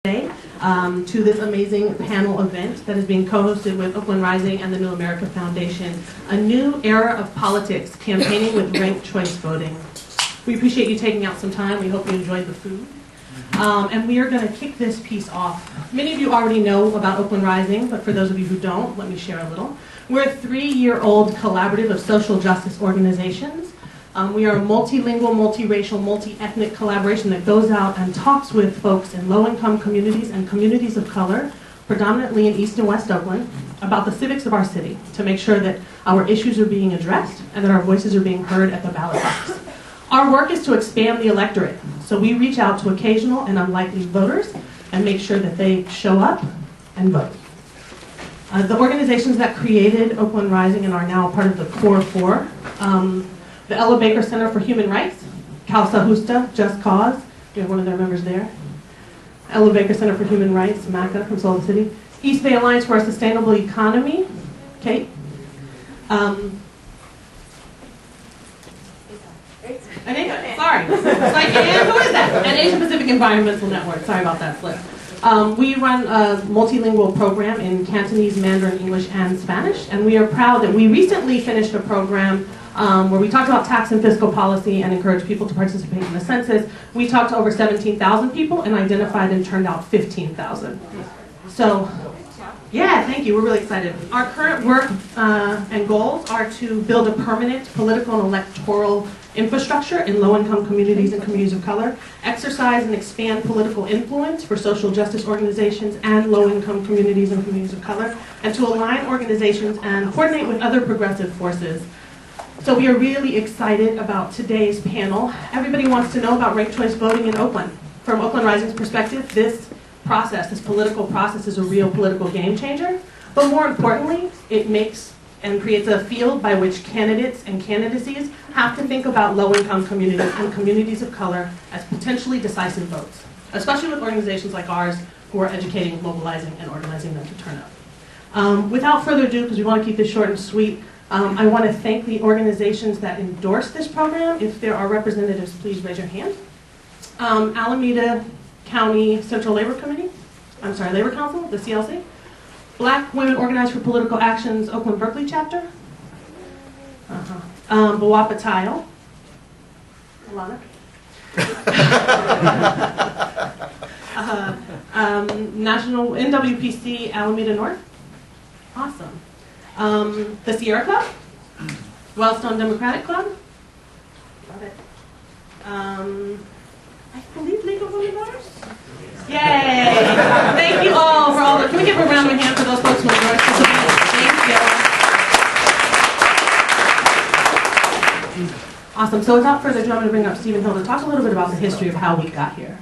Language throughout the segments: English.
today to this amazing panel event that is being co-hosted with Oakland Rising and the New America Foundation, a new era of politics, campaigning with ranked choice voting. We appreciate you taking out some time. We hope you enjoyed the food. And we are going to kick this piece off. Many of you already know about Oakland Rising, but for those of you who don't, let me share a little. We're a 3-year-old collaborative of social justice organizations. We are a multilingual, multiracial, multi-ethnic collaboration that goes out and talks with folks in low-income communities and communities of color, predominantly in East and West Oakland, about the civics of our city to make sure that our issues are being addressed and that our voices are being heard at the ballot box. Our work is to expand the electorate, so we reach out to occasional and unlikely voters and make sure that they show up and vote. The organizations that created Oakland Rising and are now part of the Core Four, the Ella Baker Center for Human Rights, Causa Justa, Just Cause, we have one of their members there. Ella Baker Center for Human Rights, MACA from Salt Lake City. East Bay Alliance for a Sustainable Economy, Kate. Sorry, it's like, and who is that? And Asia Pacific Environmental Network, sorry about that slip. We run a multilingual program in Cantonese, Mandarin, English, and Spanish, and we are proud that we recently finished a program where we talked about tax and fiscal policy and encouraged people to participate in the census. We talked to over 17,000 people and identified and turned out 15,000. So, yeah, thank you. We're really excited. Our current work and goals are to build a permanent political and electoral infrastructure in low-income communities and communities of color, exercise and expand political influence for social justice organizations and low-income communities and communities of color, and to align organizations and coordinate with other progressive forces. So we are really excited about today's panel. Everybody wants to know about ranked choice voting in Oakland. From Oakland Rising's perspective, this process, this political process, is a real political game changer. But more importantly, it makes and creates a field by which candidates and candidacies have to think about low-income communities and communities of color as potentially decisive votes, especially with organizations like ours who are educating, mobilizing, and organizing them to turn up. Without further ado, because we want to keep this short and sweet, I want to thank the organizations that endorse this program. If there are representatives, please raise your hand. Alameda County Central Labor Committee, Labor Council, the CLC. Black Women Organized for Political Action's Oakland Berkeley chapter. Bawapa Tile. Alana. National NWPC Alameda North. Awesome. The Sierra Club. Wellstone Democratic Club. Love it. I believe League of Women Voters. Yay! Thank you all for all the. Can we give a round of applause for those folks who endorsed this? Thank you. Awesome. So without further ado, I'm going to bring up Stephen Hill to talk a little bit about the history of how we got here.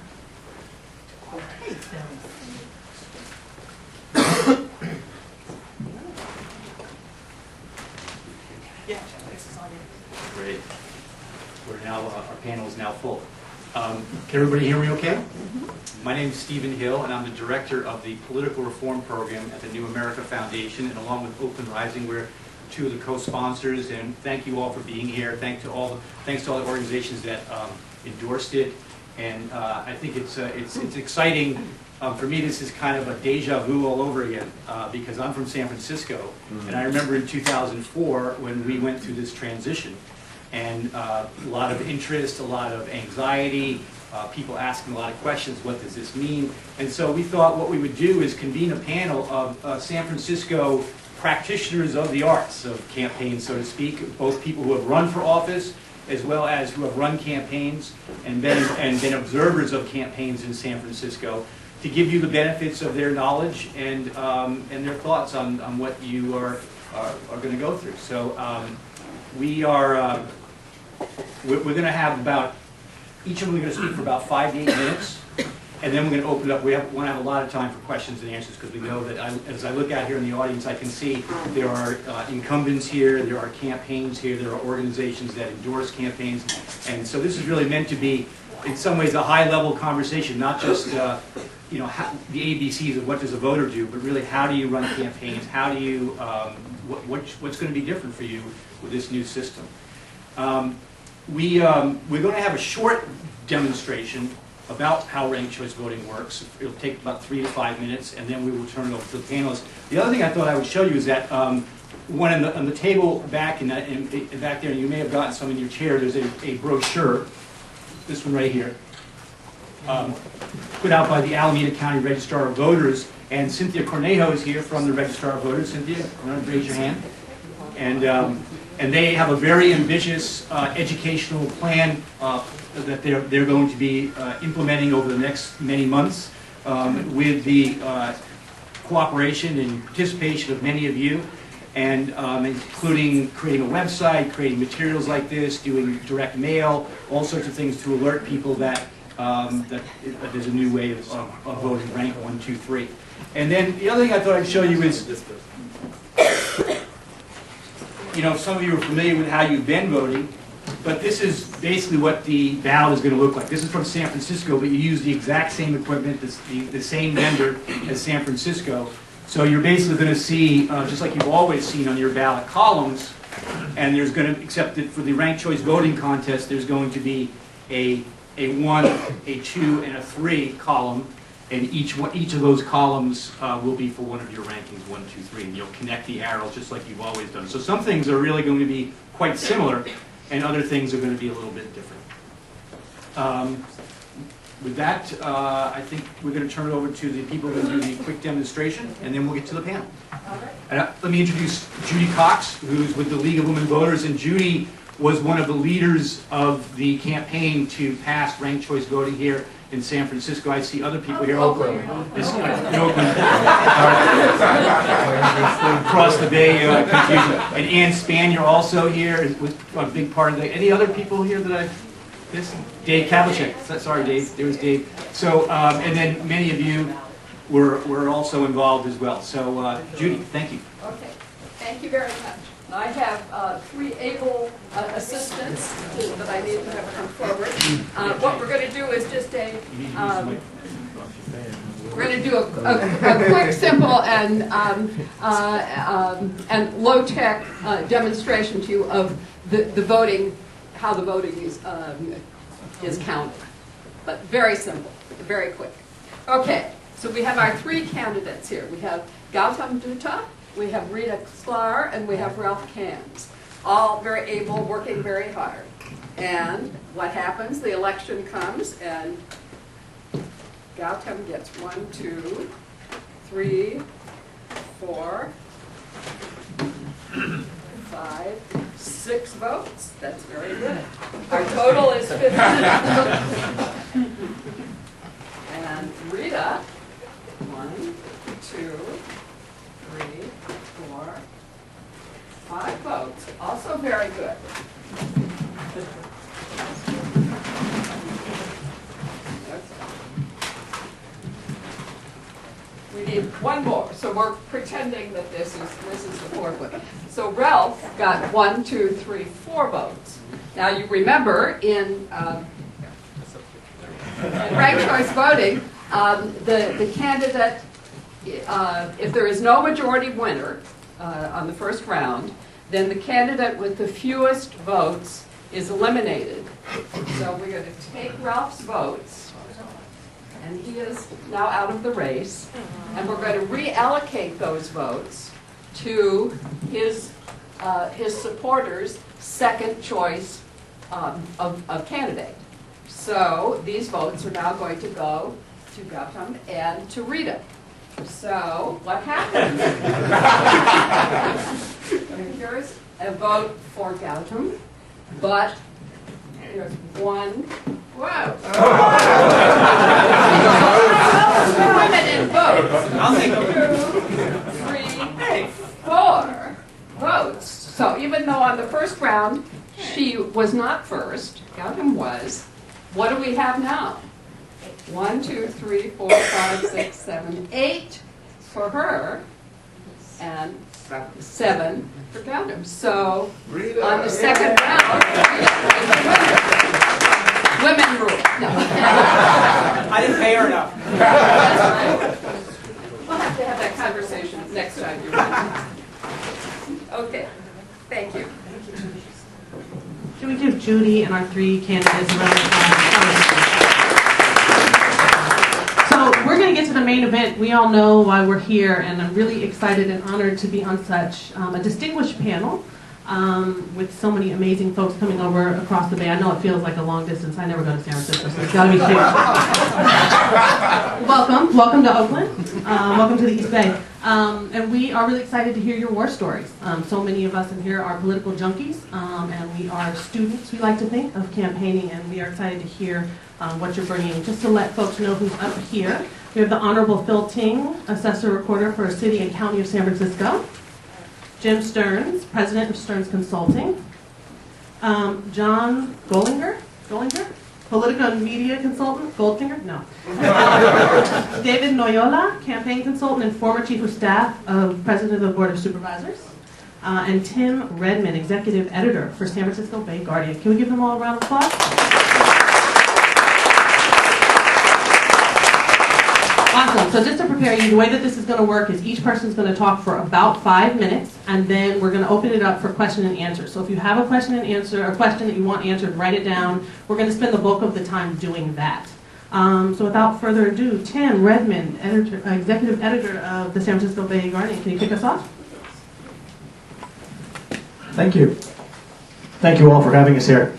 Great. We're now, our panel is now full. Can everybody hear me okay? My name is Stephen Hill, and I'm the director of the Political Reform Program at the New America Foundation, and along with Oakland Rising, we're two of the co-sponsors, and thank you all for being here. Thanks to all the organizations that endorsed it, and I think it's exciting. For me, this is kind of a deja vu all over again, because I'm from San Francisco, and I remember in 2004 when we went through this transition, and a lot of interest, a lot of anxiety, people asking a lot of questions, what does this mean? And so we thought what we would do is convene a panel of San Francisco practitioners of the arts, of campaigns, so to speak, both people who have run for office as well as who have run campaigns and been observers of campaigns in San Francisco, to give you the benefits of their knowledge and their thoughts on what you are going to go through. So we're going to have about, each of them are going to speak for about 5 to 8 minutes, and then we're going to open it up. We want to have a lot of time for questions and answers, because we know that as I look out here in the audience, I can see there are incumbents here, there are campaigns here, there are organizations that endorse campaigns, and so this is really meant to be, in some ways, a high-level conversation, not just the ABCs of what does a voter do, but really how do you run campaigns, how do you, what's going to be different for you with this new system. We're going to have a short demonstration about how ranked choice voting works. It'll take about 3 to 5 minutes, and then we will turn it over to the panelists. The other thing I thought I would show you is that one on the table back back there, you may have gotten some in your chair, there's a brochure, this one right here, put out by the Alameda County Registrar of Voters, and Cynthia Cornejo is here from the Registrar of Voters. Cynthia, raise your hand. And they have a very ambitious educational plan that they're going to be implementing over the next many months with the cooperation and participation of many of you, and including creating a website, creating materials like this, doing direct mail, all sorts of things to alert people that that there's a new way of voting, rank 1, 2, 3. And then the other thing I thought I'd show you is, you know, some of you are familiar with how you've been voting, but this is basically what the ballot is going to look like. This is from San Francisco, but you use the exact same equipment, the same vendor as San Francisco. So you're basically going to see, just like you've always seen on your ballot columns, and there's going to, except that for the ranked choice voting contest, there's going to be a 1, a 2, and a 3 column, and each of those columns will be for one of your rankings, 1, 2, 3, and you'll connect the arrows just like you've always done. So some things are really going to be quite similar, and other things are going to be a little bit different. With that, I think we're going to turn it over to the people who do the quick demonstration, and then we'll get to the panel. And, let me introduce Judy Cox, who's with the League of Women Voters, and Judy was one of the leaders of the campaign to pass ranked choice voting here in San Francisco. I see other people here. Oakland. In Oakland. Across the bay, confusion. And Ann Spanier also here was a big part of the. Any other people here that I've missed? Dave Kavlicek. Sorry, Dave. There was Dave. So, and then many of you were also involved as well. So, Judy, thank you. Okay. Thank you very much. I have 3 able assistants that I need to have come forward. What we're going to do is just we're going to do a quick, simple, and low-tech demonstration to you of the voting, how the voting is counted. But very simple, very quick. Okay, so we have our 3 candidates here. We have Gautam Dutta, we have Rita Sklar, and we have Ralph Cams. All very able, working very hard. And what happens? The election comes, and Gautam gets 1, 2, 3, 4, 5, 6 votes. That's very good. Our total is 50. And Rita, 1, 2, 3, 4, 5 votes. Also very good. We need 1 more. So we're pretending that this is the 4th one. So Ralph got 1, 2, 3, 4 votes. Now you remember in ranked choice voting, the candidate, if there is no majority winner on the first round, then the candidate with the fewest votes is eliminated. So we're going to take Ralph's votes, and he is now out of the race, and we're going to reallocate those votes to his supporters' second choice of candidate. So these votes are now going to go to Gautam and to Rita. So what happens? Here's a vote for Gautam, but here's 1. Whoa! Women in votes. 2, 3, 4 votes. So even though on the first round she was not first, Gautam was. What do we have now? 1, 2, 3, 4, 5, 6, 7, 8 for her, and 7 for Gautam. So on the second round, women rule. No. I didn't pay her enough. We'll have to have that conversation next time you're running. Okay, thank you. Can we give Judy and our 3 candidates a round of applause? main event, we all know why we're here, and I'm really excited and honored to be on such a distinguished panel with so many amazing folks coming over across the bay. I know it feels like a long distance. I never go to San Francisco, so it's got to be cute. Welcome to Oakland. Welcome to the East Bay. And we are really excited to hear your war stories. So many of us in here are political junkies, and we are students, we like to think, of campaigning, and we are excited to hear what you're bringing. Just to let folks know who's up here, we have the Honorable Phil Ting, Assessor Recorder for City and County of San Francisco. Jim Stearns, President of Stearns Consulting. John Gollinger, Political and Media Consultant, Goldfinger? No. David Noyola, Campaign Consultant and former Chief of Staff of President of the Board of Supervisors. And Tim Redman, Executive Editor for San Francisco Bay Guardian. Can we give them all a round of applause? Awesome. So just to prepare you, the way that this is going to work is each person is going to talk for about 5 minutes, and then we're going to open it up for question and answer. So if you have a question and answer, a question that you want answered, write it down. We're going to spend the bulk of the time doing that. So without further ado, Tim Redman, Executive Editor of the San Francisco Bay Guardian, can you kick us off? Thank you. Thank you all for having us here.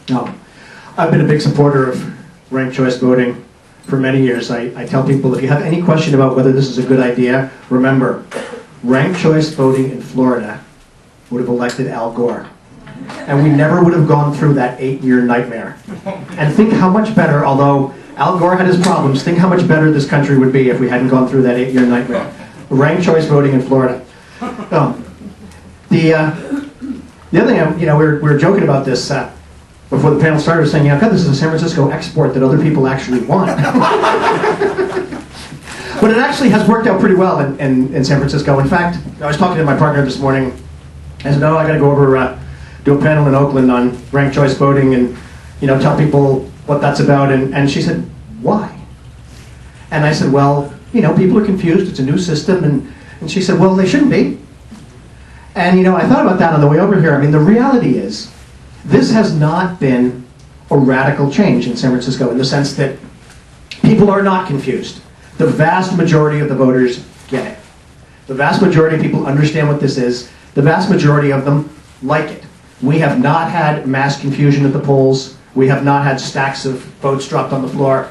Now, I've been a big supporter of ranked choice voting for many years. I tell people, if you have any question about whether this is a good idea, remember, ranked choice voting in Florida would have elected Al Gore. And we never would have gone through that 8-year nightmare. And think how much better, although Al Gore had his problems, think how much better this country would be if we hadn't gone through that 8-year nightmare. Ranked choice voting in Florida. The other thing, we were joking about this before the panel started, saying, God, this is a San Francisco export that other people actually want. But it actually has worked out pretty well in San Francisco. In fact, I was talking to my partner this morning. I said, I got to go over, do a panel in Oakland on ranked choice voting and, tell people what that's about. And she said, why? And I said, well, people are confused. It's a new system. And she said, well, they shouldn't be. And, I thought about that on the way over here. I mean, the reality is, this has not been a radical change in San Francisco in the sense that people are not confused. The vast majority of the voters get it. The vast majority of people understand what this is. The vast majority of them like it. We have not had mass confusion at the polls. We have not had stacks of votes dropped on the floor.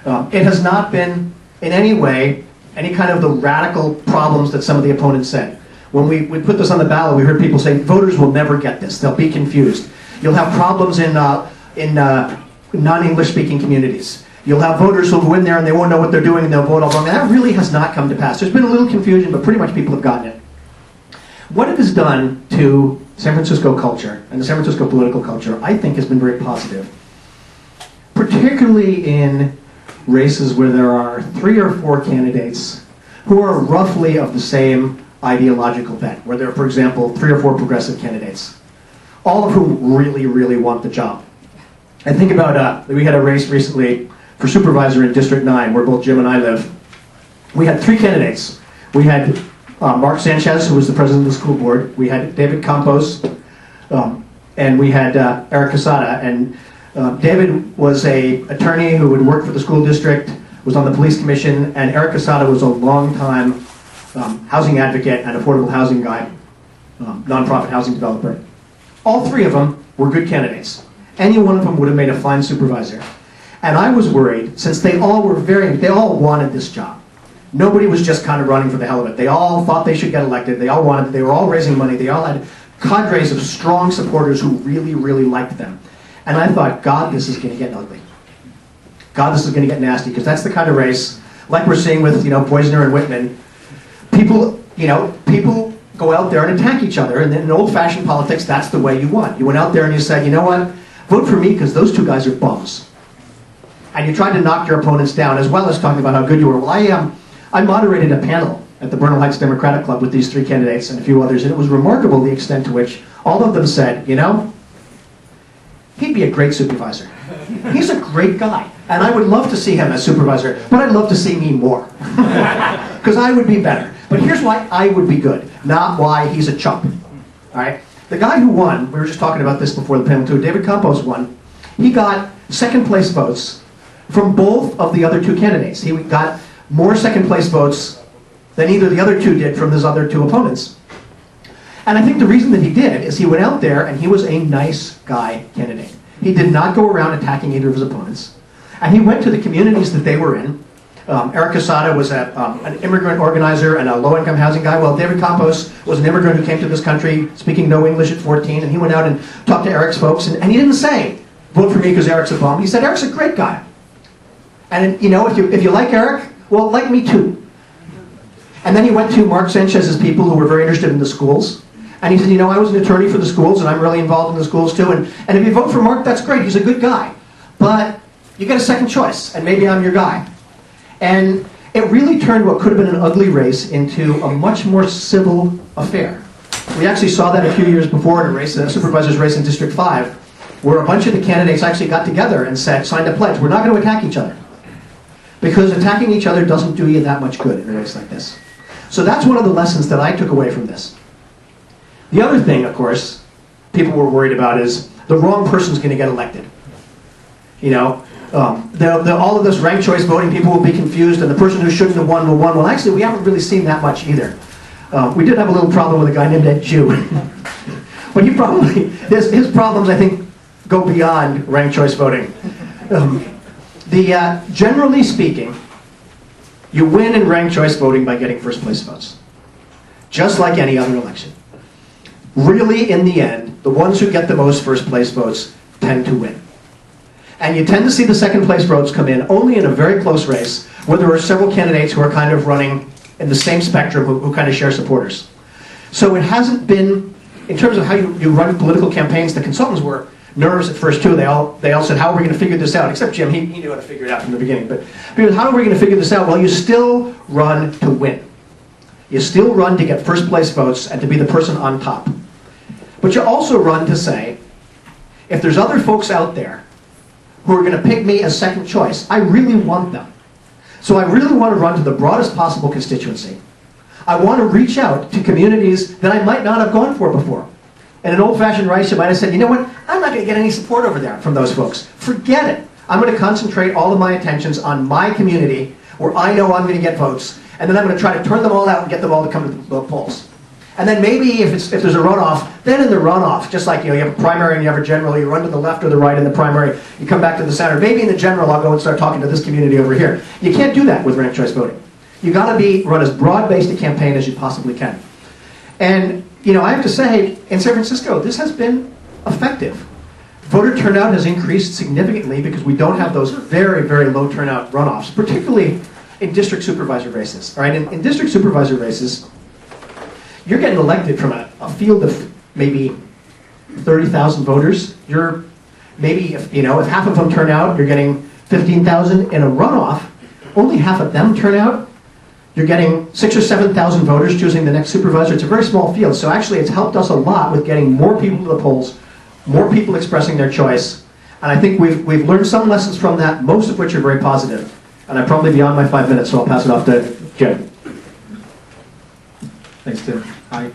It has not been, in any way, any kind of the radical problems that some of the opponents said. When we put this on the ballot, we heard people say, voters will never get this. They'll be confused. You'll have problems in non-English speaking communities. You'll have voters who'll go in there and they won't know what they're doing and they'll vote all wrong. And that really has not come to pass. There's been a little confusion, but pretty much people have gotten it. What it has done to San Francisco culture and the San Francisco political culture, I think, has been very positive. Particularly in races where there are 3 or 4 candidates who are roughly of the same ideological bent, where there are, for example, 3 or 4 progressive candidates, all of whom really, really want the job. And think about, we had a race recently for supervisor in District 9, where both Jim and I live. We had 3 candidates. We had Mark Sanchez, who was the president of the school board. We had David Campos, and we had Eric Casada. And David was an attorney who had worked for the school district, was on the police commission, and Eric Casada was a long-time housing advocate and affordable housing guy, nonprofit housing developer. All 3 of them were good candidates. Any one of them would have made a fine supervisor. And I was worried, since they all wanted this job. Nobody was just kind of running for the hell of it. They all thought they should get elected. They all wanted it. They were all raising money. They all had cadres of strong supporters who really, really liked them. And I thought, God, this is going to get ugly. God, this is going to get nasty, because that's the kind of race, like we're seeing with, Poizner and Whitman. People go out there and attack each other, and in old-fashioned politics, that's the way you won. You went out there and you said, you know what, vote for me because those 2 guys are bums. And you tried to knock your opponents down, as well as talking about how good you were. Well, I moderated a panel at the Bernal Heights Democratic Club with these 3 candidates and a few others, and it was remarkable the extent to which all of them said, he'd be a great supervisor. He's a great guy, and I would love to see him as supervisor, but I'd love to see me more, because I would be better. But here's why I would be good, not why he's a chump. All right? The guy who won, we were just talking about this before the panel too, David Campos won. He got second place votes from both of the other 2 candidates. He got more second place votes than either the other two did from his other two opponents. And I think the reason that he did is he went out there and he was a nice guy candidate. He did not go around attacking either of his opponents. And he went to the communities that they were in. Eric Casada was an immigrant organizer and a low-income housing guy. Well, David Campos was an immigrant who came to this country speaking no English at 14, and he went out and talked to Eric's folks, and he didn't say, vote for me because Eric's a bum. He said, Eric's a great guy. And you know, if you like Eric, well, like me too. And then he went to Mark Sanchez's people who were very interested in the schools. And he said, you know, I was an attorney for the schools, and I'm really involved in the schools too. And if you vote for Mark, that's great. He's a good guy. But you get a second choice, and maybe I'm your guy. And it really turned what could have been an ugly race into a much more civil affair. We actually saw that a few years before in a supervisor's race in District 5, where a bunch of the candidates actually got together and signed a pledge. We're not going to attack each other. Because attacking each other doesn't do you that much good in a race like this. So that's one of the lessons that I took away from this. The other thing, of course, people were worried about is the wrong person's going to get elected. You know, all of this ranked choice voting, people will be confused, and the person who shouldn't have won will won. Well, actually, we haven't really seen that much either. We did have a little problem with a guy named Ed Jew. But his problems, I think, go beyond ranked choice voting. Generally speaking, you win in ranked choice voting by getting first place votes. Just like any other election. Really, in the end, the ones who get the most first place votes tend to win. And you tend to see the second place votes come in only in a very close race where there are several candidates who are kind of running in the same spectrum who kind of share supporters. So it hasn't been, in terms of how you run political campaigns, the consultants were nervous at first too. They all said, how are we going to figure this out? Except Jim, he knew how to figure it out from the beginning. But because how are we going to figure this out? Well, you still run to win. You still run to get first place votes and to be the person on top. But you also run to say, if there's other folks out there who are going to pick me as second choice, I really want them. So I really want to run to the broadest possible constituency. I want to reach out to communities that I might not have gone for before. In an old-fashioned race, you might have said, you know what, I'm not going to get any support over there from those folks. Forget it. I'm going to concentrate all of my attentions on my community where I know I'm going to get votes, and then I'm going to try to turn them all out and get them all to come to the polls. And then maybe if there's a runoff, then in the runoff, just like you have a primary and you have a general, you run to the left or the right in the primary, you come back to the center. Maybe in the general, I'll go and start talking to this community over here. You can't do that with ranked choice voting. You've got to run as broad-based a campaign as you possibly can. And I have to say, in San Francisco, this has been effective. Voter turnout has increased significantly because we don't have those very, very low turnout runoffs, particularly in district supervisor races. All right, in district supervisor races, you're getting elected from a field of maybe 30,000 voters. You're maybe, if half of them turn out, you're getting 15,000. In a runoff, only half of them turn out. You're getting 6,000 or 7,000 voters choosing the next supervisor. It's a very small field, so actually it's helped us a lot with getting more people to the polls, more people expressing their choice. And I think we've learned some lessons from that, most of which are very positive. And I'm probably beyond my 5 minutes, so I'll pass it off to Jed. Thanks, Tim. Hi.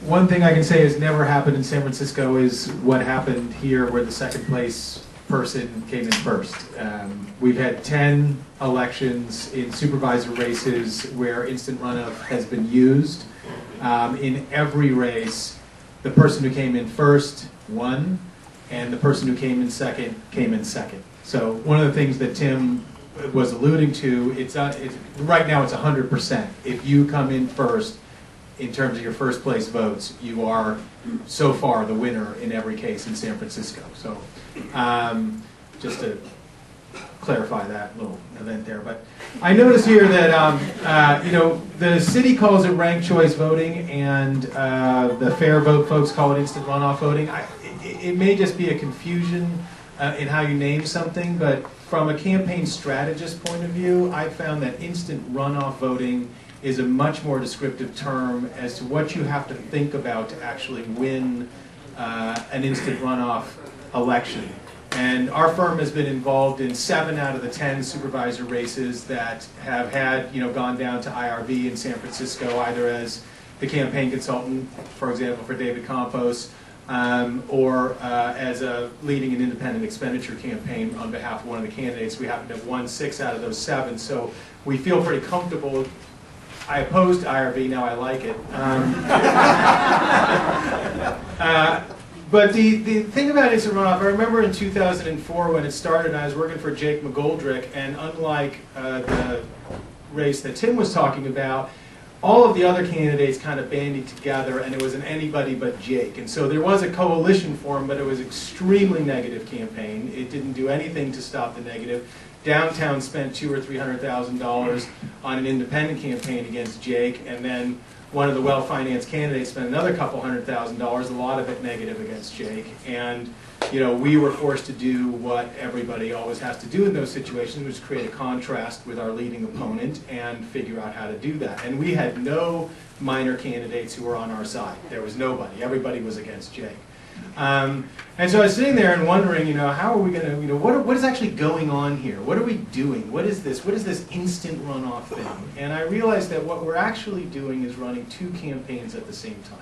One thing I can say has never happened in San Francisco is what happened here where the second place person came in first. We've had 10 elections in supervisor races where instant runoff has been used. In every race, the person who came in first won, and the person who came in second came in second. So one of the things that Tim was alluding to, right now it's 100%. If you come in first, in terms of your first place votes, you are so far the winner in every case in San Francisco. So just to clarify that little event there. But I notice here that the city calls it ranked choice voting, and the fair vote folks call it instant runoff voting. It may just be a confusion in how you name something, but from a campaign strategist point of view, I found that instant runoff voting is a much more descriptive term as to what you have to think about to actually win an instant runoff election. And our firm has been involved in 7 out of the 10 supervisor races that have had, gone down to IRB in San Francisco, either as the campaign consultant, for example, for David Campos, or as leading an independent expenditure campaign on behalf of one of the candidates. We happen to have won 6 out of those 7, so we feel pretty comfortable. I opposed IRB, now I like it. But the thing about instant runoff, I remember in 2004 when it started, I was working for Jake McGoldrick, and unlike the race that Tim was talking about, all of the other candidates kind of bandied together, and it was an anybody but Jake. And so there was a coalition formed, but it was an extremely negative campaign. It didn't do anything to stop the negative. Downtown spent $200,000 or $300,000 on an independent campaign against Jake, and then one of the well-financed candidates spent another couple $100,000, a lot of it negative against Jake. And you know, we were forced to do what everybody always has to do in those situations, which is create a contrast with our leading opponent and figure out how to do that. And we had no minor candidates who were on our side. There was nobody. Everybody was against Jake. And so I was sitting there and wondering, you know, how are we going to, you know, what is actually going on here? What are we doing? What is this? What is this instant runoff thing? And I realized that what we're actually doing is running 2 campaigns at the same time.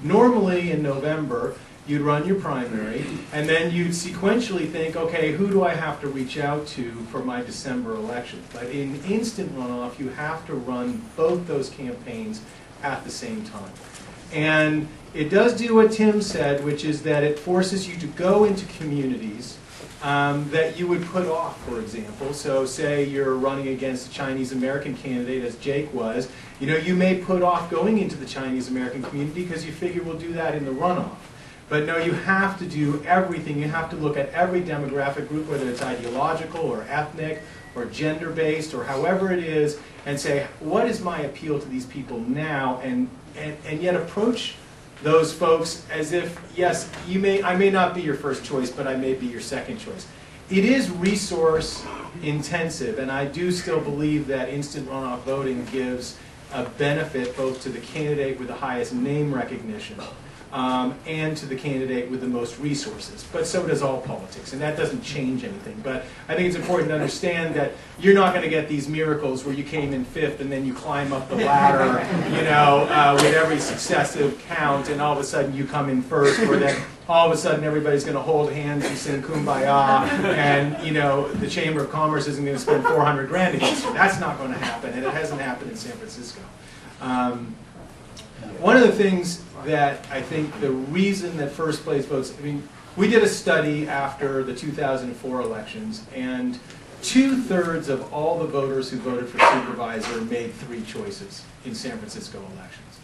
Normally in November, you'd run your primary, and then you'd sequentially think, okay, who do I have to reach out to for my December election? But in instant runoff, you have to run both those campaigns at the same time. And it does do what Tim said, which is that it forces you to go into communities that you would put off, for example. So say you're running against a Chinese American candidate, as Jake was, you know, you may put off going into the Chinese American community because you figure we'll do that in the runoff. But no, you have to do everything. You have to look at every demographic group, whether it's ideological or ethnic or gender-based or however it is, and say, what is my appeal to these people now? And yet approach those folks as if, yes, I may not be your first choice, but I may be your second choice. It is resource intensive, and I do still believe that instant runoff voting gives a benefit both to the candidate with the highest name recognition and to the candidate with the most resources. But so does all politics, and that doesn't change anything. But I think it's important to understand that you're not going to get these miracles where you came in 5th and then you climb up the ladder, you know, with every successive count, and all of a sudden you come in 1st, or then all of a sudden everybody's going to hold hands and sing Kumbaya, and you know the Chamber of Commerce isn't going to spend $400,000 against you. That's not going to happen, and it hasn't happened in San Francisco. One of the things that I think the reason that first place votes, I mean, we did a study after the 2004 elections, and 2/3 of all the voters who voted for supervisor made 3 choices in San Francisco elections.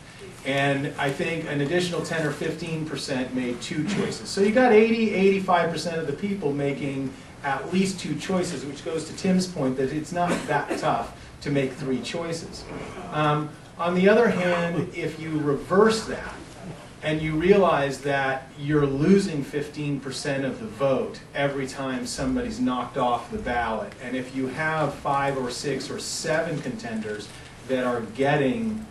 And I think an additional 10 or 15% made 2 choices. So you got 85% of the people making at least 2 choices, which goes to Tim's point that it's not that tough to make 3 choices. On the other hand, if you reverse that, and you realize that you're losing 15% of the vote every time somebody's knocked off the ballot, and if you have 5 or 6 or 7 contenders that are getting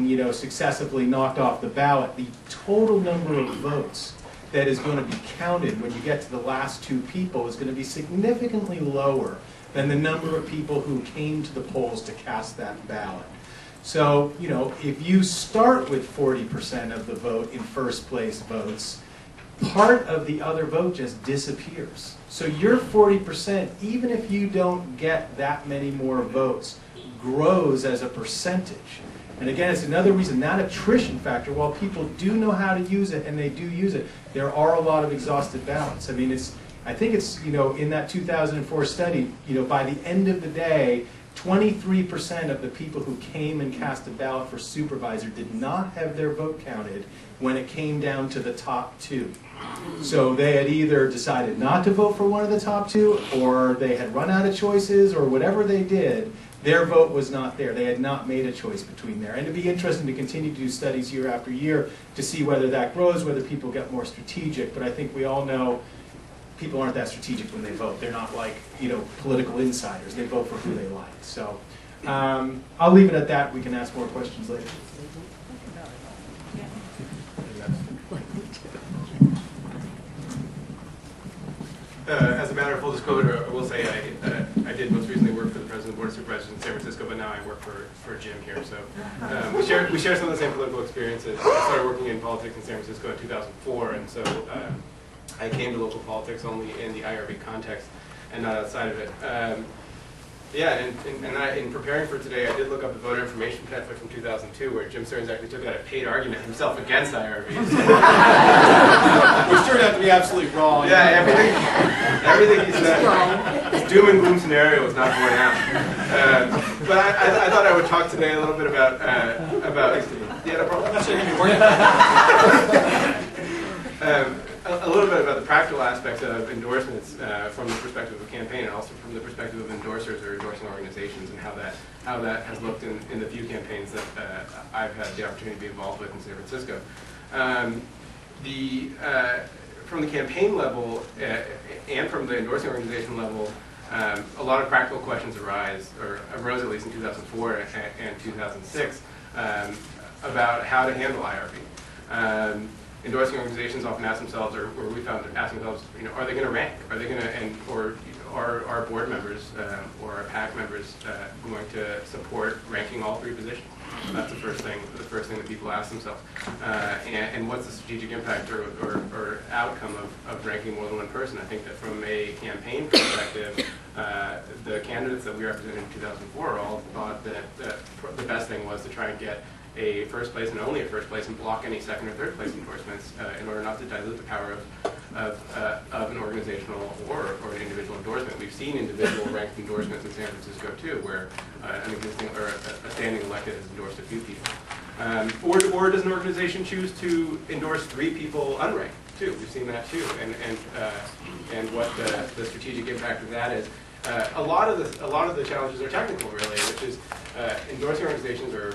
you know, successively knocked off the ballot, the total number of votes that is going to be counted when you get to the last 2 people is going to be significantly lower than the number of people who came to the polls to cast that ballot. So, you know, if you start with 40% of the vote in first place votes, part of the other vote just disappears. So your 40%, even if you don't get that many more votes, grows as a percentage. And again, it's another reason, that attrition factor, while people do know how to use it, and they do use it, there are a lot of exhausted ballots. I mean, I think it's, you know, in that 2004 study, you know, by the end of the day, 23% of the people who came and cast a ballot for supervisor did not have their vote counted when it came down to the top 2. So they had either decided not to vote for one of the top 2, or they had run out of choices, or whatever they did, their vote was not there. They had not made a choice between there. And it'd be interesting to continue to do studies year after year to see whether that grows, whether people get more strategic. But I think we all know people aren't that strategic when they vote. They're not like, you know, political insiders. They vote for who they like. So I'll leave it at that. We can ask more questions later. As a matter of full disclosure, I will say I did most recently work for the President Board of Supervisors in San Francisco, but now I work for Jim here. So we share some of the same political experiences. I started working in politics in San Francisco in 2004, and so I came to local politics only in the IRB context and not outside of it. In preparing for today, I did look up the voter information pamphlet from 2002, where Jim Stearns actually took out a paid argument himself against IRBs. Which turned out to be absolutely wrong. Yeah, everything he said, his doom and gloom scenario was not borne out. But I thought I would talk today a little bit about yeah, no problem. A little bit about the practical aspects of endorsements from the perspective of a campaign, and also from the perspective of endorsers or endorsing organizations, and how that has looked in the few campaigns that I've had the opportunity to be involved with in San Francisco. From the campaign level and from the endorsing organization level, a lot of practical questions arose at least in 2004 and 2006 about how to handle IRB. Endorsing organizations often ask themselves, or we found asking themselves, are they going to rank? Are they going to, or are our board members or our PAC members going to support ranking all three positions? That's the first thing that people ask themselves. And what's the strategic impact or outcome of ranking more than one person? I think that from a campaign perspective, the candidates that we represented in 2004 all thought that the best thing was to try and get a first place and only a first place, and block any second or third place endorsements in order not to dilute the power of an organizational or an individual endorsement. We've seen individual ranked endorsements in San Francisco too, where an existing or a standing elected has endorsed a few people. Or does an organization choose to endorse 3 people unranked too? We've seen that too, and what the strategic impact of that is. A lot of the challenges are technical, really, which is endorsing organizations or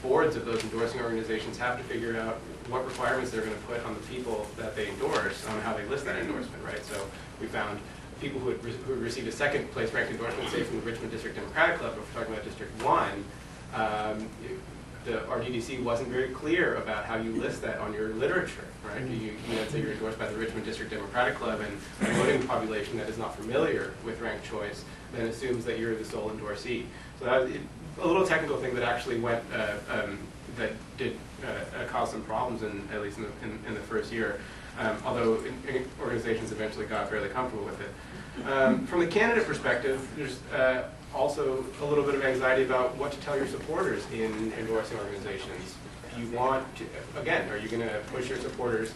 boards of those endorsing organizations have to figure out what requirements they're going to put on the people that they endorse on how they list that endorsement, right? So we found people who had received a second place ranked endorsement, say from the Richmond District Democratic Club, if we're talking about District 1, our DDC wasn't very clear about how you list that on your literature, right? You say you're endorsed by the Richmond District Democratic Club, and a voting population that is not familiar with ranked choice then assumes that you're the sole endorsee. So that was a little technical thing that actually went, that did cause some problems, at least in the first year, although organizations eventually got fairly comfortable with it. From the candidate perspective, there's also a little bit of anxiety about what to tell your supporters in endorsing organizations. You want to, again, are you going to push your supporters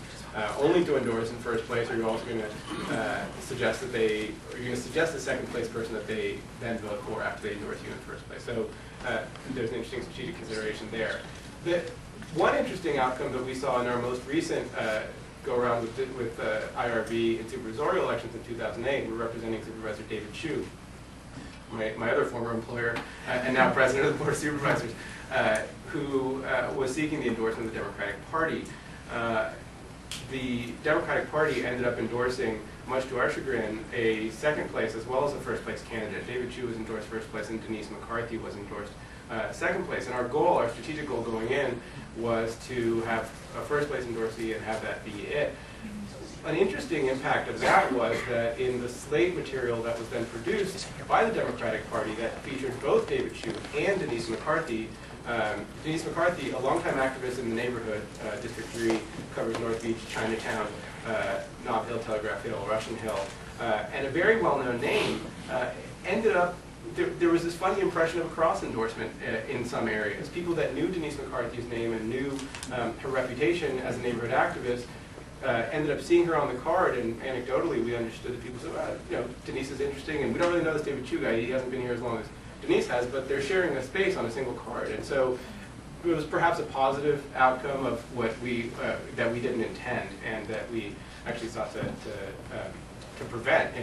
only to endorse in first place, or are you also going to suggest that are you going to suggest the second place person that they then vote for after they endorse you in the first place? So there's an interesting strategic consideration there. One interesting outcome that we saw in our most recent go-around with IRB and supervisorial elections in 2008, we're representing Supervisor David Chu, my other former employer, and now president of the Board of Supervisors, who was seeking the endorsement of the Democratic Party. The Democratic Party ended up endorsing, much to our chagrin, a second place as well as a first place candidate. David Chu was endorsed first place, and Denise McCarthy was endorsed second place. And our strategic goal going in, was to have a first place endorsee and have that be it. An interesting impact of that was that in the slate material that was then produced by the Democratic Party that featured both David Chu and Denise McCarthy, a longtime activist in the neighborhood, District 3, covers North Beach, Chinatown, Nob Hill, Telegraph Hill, Russian Hill, and a very well-known name, ended up, there was this funny impression of a cross endorsement in some areas. People that knew Denise McCarthy's name and knew her reputation as a neighborhood activist ended up seeing her on the card, and anecdotally we understood that people said, Denise is interesting, and we don't really know this David Chu guy, he hasn't been here as long as Denise has, but they're sharing a space on a single card. And so it was perhaps a positive outcome of what that we didn't intend, and that we actually sought to prevent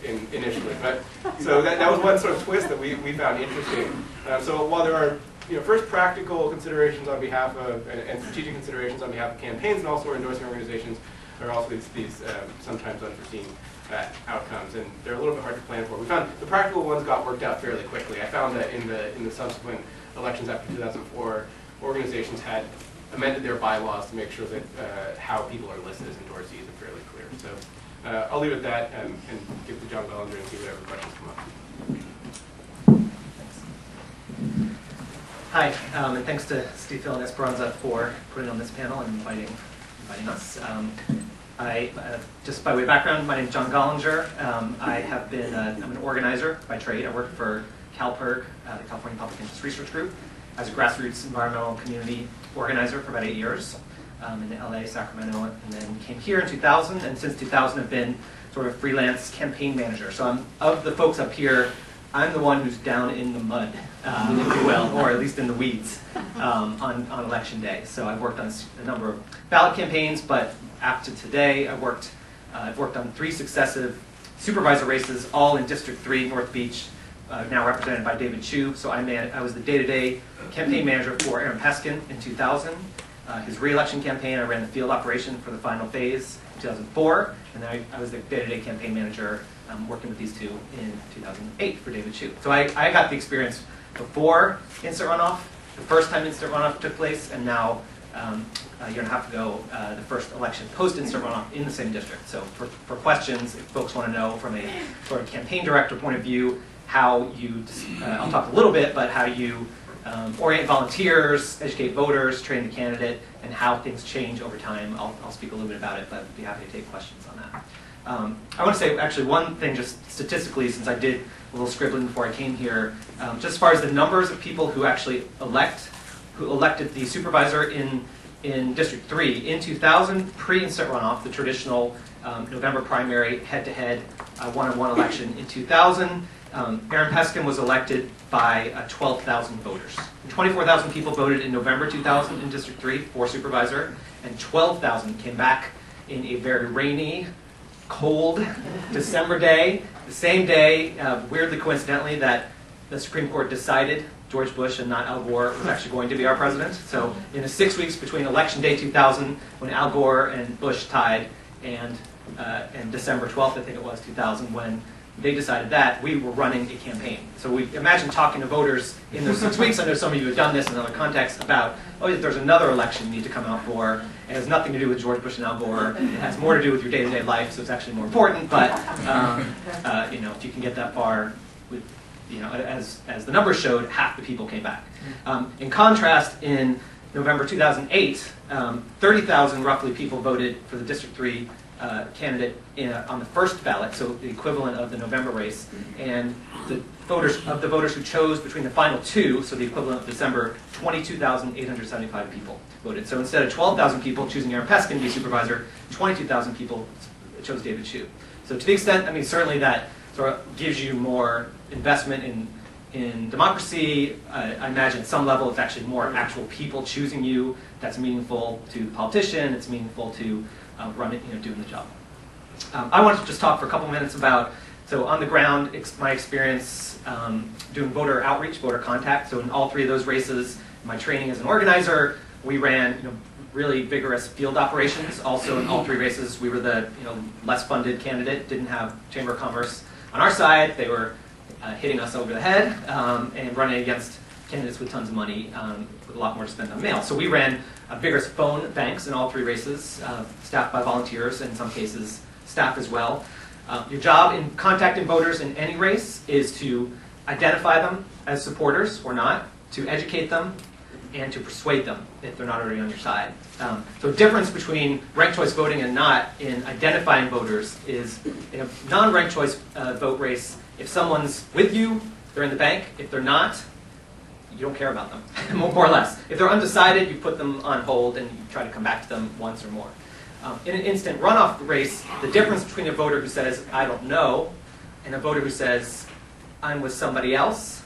initially. But so that was one sort of twist that we found interesting. So while there are first practical considerations on behalf of and strategic considerations on behalf of campaigns and also endorsing organizations, there are also these sometimes unforeseen outcomes, and they're a little bit hard to plan for. We found the practical ones got worked out fairly quickly. I found that in the subsequent elections after 2004, organizations had amended their bylaws to make sure that how people are listed as endorsees are fairly clear. So I'll leave it at that and give it to John Bellinger and see whatever questions come up. Hi, and thanks to Steve Hill and Esperanza for putting on this panel and inviting us. Just by way of background, my name is John Gollinger. I'm an organizer by trade. I work for CalPIRG, the California Public Interest Research Group, as a grassroots environmental community organizer for about 8 years in LA, Sacramento, and then came here in 2000, and since 2000 I've been sort of freelance campaign manager. So of the folks up here, I'm the one who's down in the mud, if you will, or at least in the weeds on election day. So I've worked on a number of ballot campaigns, but up to today, I've worked on 3 successive supervisor races, all in District 3, North Beach, now represented by David Chu. So I was the day-to-day campaign manager for Aaron Peskin in 2000. His re-election campaign, I ran the field operation for the final phase in 2004, and then I was the day-to-day campaign manager working with these two in 2008 for David Chu. So I got the experience before instant runoff, the first time instant runoff took place, and now a year and a half ago, the first election post-instant runoff in the same district. So for questions, if folks want to know from a sort of campaign director point of view, how you, I'll talk a little bit, but how you orient volunteers, educate voters, train the candidate, and how things change over time. I'll speak a little bit about it, but I'd be happy to take questions on that. I want to say actually one thing just statistically, since I did a little scribbling before I came here, just as far as the numbers of people who actually elected the supervisor in District 3. In 2000, pre-instant runoff, the traditional November primary head-to-head one-on-one election. In 2000, Aaron Peskin was elected by 12,000 voters. 24,000 people voted in November 2000 in District 3 for supervisor, and 12,000 came back in a very rainy, cold December day, the same day, weirdly coincidentally, that the Supreme Court decided George Bush and not Al Gore was actually going to be our president. So in the 6 weeks between Election Day 2000, when Al Gore and Bush tied, and December 12th, I think it was, 2000, when they decided that, we were running a campaign. So we imagine talking to voters in those 6 weeks. I know some of you have done this in other contexts about, oh, there's another election you need to come out for. It has nothing to do with George Bush and Al Gore. It has more to do with your day-to-day life, so it's actually more important. But if you can get that far, with, as the numbers showed, half the people came back. In contrast, in November 2008, 30,000 roughly people voted for the District 3 candidate on the first ballot, so the equivalent of the November race, and the voters who chose between the final two, so the equivalent of December, 22,875 people voted. So instead of 12,000 people choosing Aaron Peskin to be supervisor, 22,000 people chose David Chu. So to the extent, certainly that sort of gives you more investment in democracy. I imagine at some level it's actually more actual people choosing you. That's meaningful to the politician. It's meaningful to doing the job. I want to just talk for a couple minutes about, so on the ground, my experience doing voter outreach, voter contact. So in all 3 of those races, my training as an organizer, we ran really vigorous field operations. Also in all 3 races, we were the less funded candidate, didn't have Chamber of Commerce on our side. They were hitting us over the head and running against candidates with tons of money with a lot more to spend on mail. So we ran vigorous phone banks in all 3 races, staffed by volunteers, in some cases staffed as well. Your job in contacting voters in any race is to identify them as supporters or not, to educate them, and to persuade them if they're not already on your side. So difference between ranked choice voting and not in identifying voters is in a non-ranked choice vote race, if someone's with you, they're in the bank. If they're not, you don't care about them, more or less. If they're undecided, you put them on hold and you try to come back to them once or more. In an instant runoff race, the difference between a voter who says, I don't know, and a voter who says, I'm with somebody else,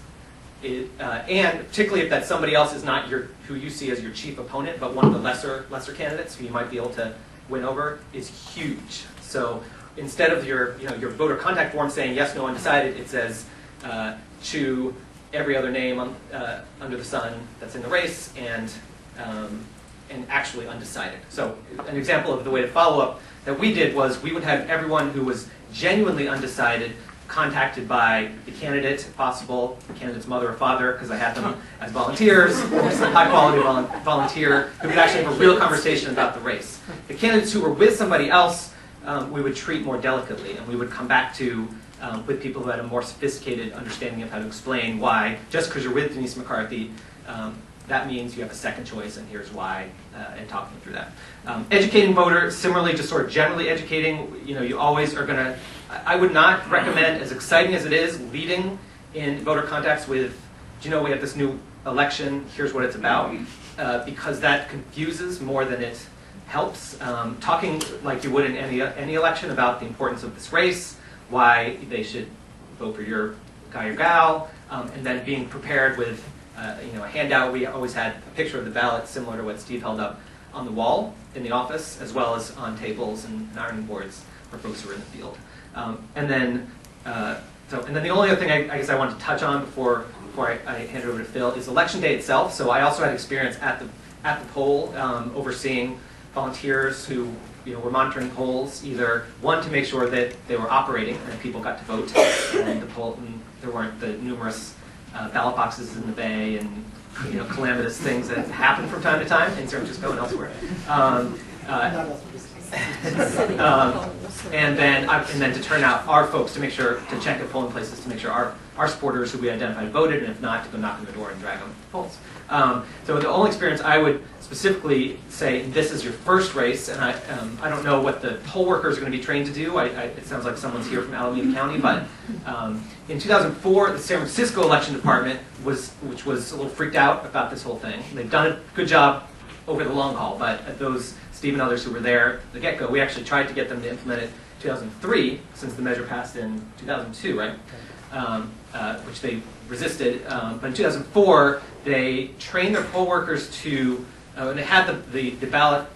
and particularly if that somebody else is not who you see as your chief opponent, but one of the lesser candidates who you might be able to win over, is huge. So instead of your voter contact form saying yes, no, undecided, it says Chu, every other name under the sun that's in the race, and actually undecided. So an example of the way to follow up that we did was we would have everyone who was genuinely undecided contacted by the candidate, if possible, the candidate's mother or father, because I had them as volunteers, or some high-quality volunteer who could actually have a real conversation about the race. The candidates who were with somebody else, we would treat more delicately, and we would come back to with people who had a more sophisticated understanding of how to explain why, just because you're with Denise McCarthy, that means you have a second choice, and here's why, and talking through that. Educating voters, similarly, just sort of generally educating, you always are gonna, I would not recommend, as exciting as it is, leading in voter contacts with, do you know we have this new election, here's what it's about, because that confuses more than it helps. Talking like you would in any election about the importance of this race, why they should vote for your guy or gal, and then being prepared with a handout. We always had a picture of the ballot similar to what Steve held up on the wall in the office, as well as on tables and ironing boards for folks who are in the field. And then the only other thing I guess I wanted to touch on before I hand it over to Phil is election day itself. So I also had experience at the poll, overseeing volunteers who were monitoring polls, either one to make sure that they were operating and people got to vote, and there weren't the numerous ballot boxes in the bay and calamitous things that happen from time to time in San Francisco and elsewhere. And then to turn out our folks to make sure to check at polling places to make sure our supporters who we identified voted, and if not, to go knock on the door and drag them to the polls. So the only experience I would specifically say, this is your first race, and I don't know what the poll workers are going to be trained to do. It sounds like someone's here from Alameda County, but in 2004, the San Francisco Election Department which was a little freaked out about this whole thing. They've done a good job over the long haul, but those Steve and others who were there at the get-go, we actually tried to get them to implement it in 2003, since the measure passed in 2002, right? Which they resisted. But in 2004, they trained their poll workers to, and they had the ballot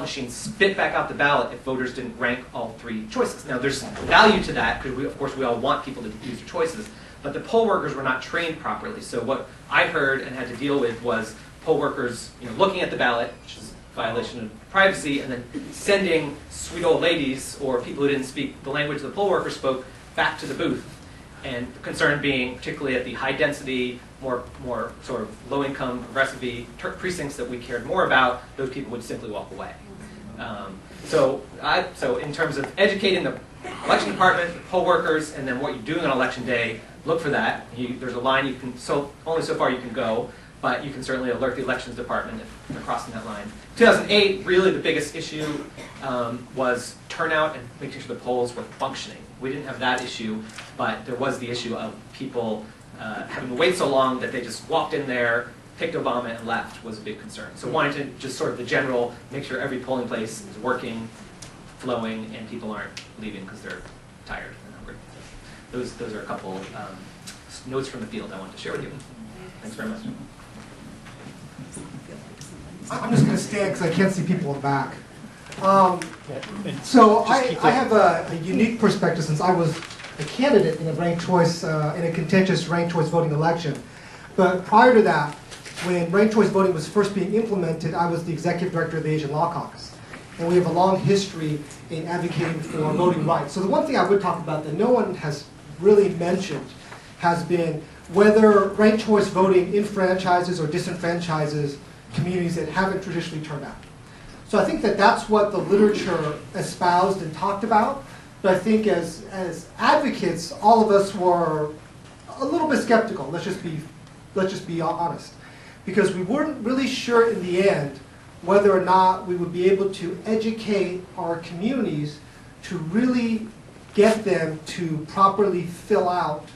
machine spit back out the ballot if voters didn't rank all three choices. Now, there's value to that, because of course we all want people to use their choices, but the poll workers were not trained properly. So what I heard and had to deal with was poll workers looking at the ballot, which is a violation of privacy, and then sending sweet old ladies or people who didn't speak the language the poll workers spoke back to the booth. And the concern being, particularly at the high density, more sort of low income, progressive precincts that we cared more about, those people would simply walk away. So in terms of educating the election department, the poll workers, and then what you're doing on election day, look for that. There's a line only so far you can go, but you can certainly alert the elections department if they're crossing that line. 2008, really the biggest issue was turnout and making sure the polls were functioning. We didn't have that issue, but there was the issue of people having to wait so long that they just walked in there, picked Obama, and left was a big concern. So wanting to just sort of the general, make sure every polling place is working, flowing, and people aren't leaving because they're tired and hungry. Those are a couple notes from the field I wanted to share with you. Thanks very much. I'm just going to stand because I can't see people in the back. So I have a unique perspective since I was a candidate in a ranked choice, in a contentious ranked choice voting election. But prior to that, when ranked choice voting was first being implemented, I was the executive director of the Asian Law Caucus. And we have a long history in advocating for voting rights. So the one thing I would talk about that no one has really mentioned has been whether ranked choice voting enfranchises or disenfranchises communities that haven't traditionally turned out. So I think that that's what the literature espoused and talked about. But I think as advocates, all of us were a little bit skeptical. Let's just be honest, because we weren't really sure in the end whether or not we would be able to educate our communities to really get them to properly fill out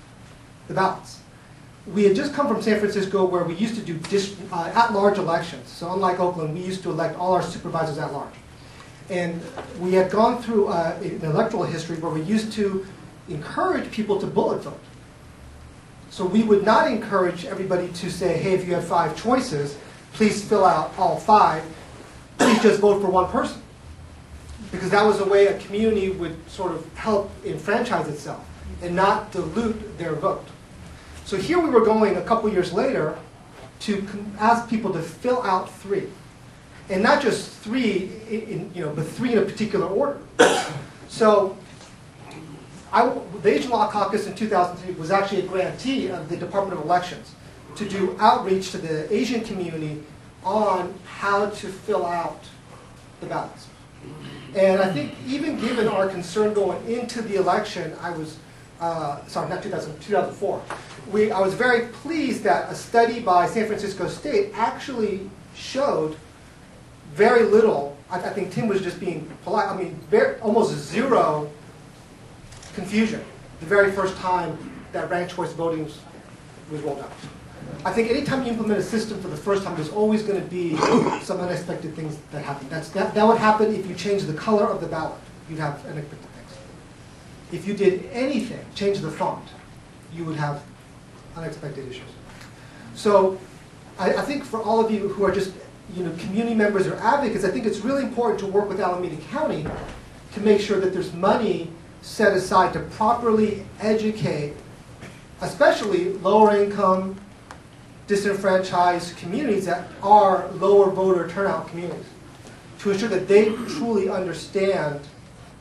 the ballots. We had just come from San Francisco where we used to do at-large elections. So unlike Oakland, we used to elect all our supervisors at large. And we had gone through an electoral history where we used to encourage people to bullet vote. So we would not encourage everybody to say, hey, if you have 5 choices, please fill out all 5. Please just vote for one person. Because that was a way a community would sort of help enfranchise itself and not dilute their vote. So here we were going a couple years later to ask people to fill out 3. And not just 3, but 3 in a particular order. So the Asian Law Caucus in 2003 was actually a grantee of the Department of Elections to do outreach to the Asian community on how to fill out the ballots. And I think even given our concern going into the election, I was sorry, not 2000, 2004. I was very pleased that a study by San Francisco State actually showed very little. I think Tim was just being polite. I mean, almost zero confusion the very first time that ranked choice voting was rolled out. I think anytime you implement a system for the first time, there's always going to be some unexpected things that happen. That would happen if you changed the color of the ballot. You'd have unexpected things. If you did anything, change the font, you would have unexpected issues. So I think for all of you who are just community members or advocates, I think it's really important to work with Alameda County to make sure that there's money set aside to properly educate, especially lower income, disenfranchised communities that are lower voter turnout communities, to ensure that they truly understand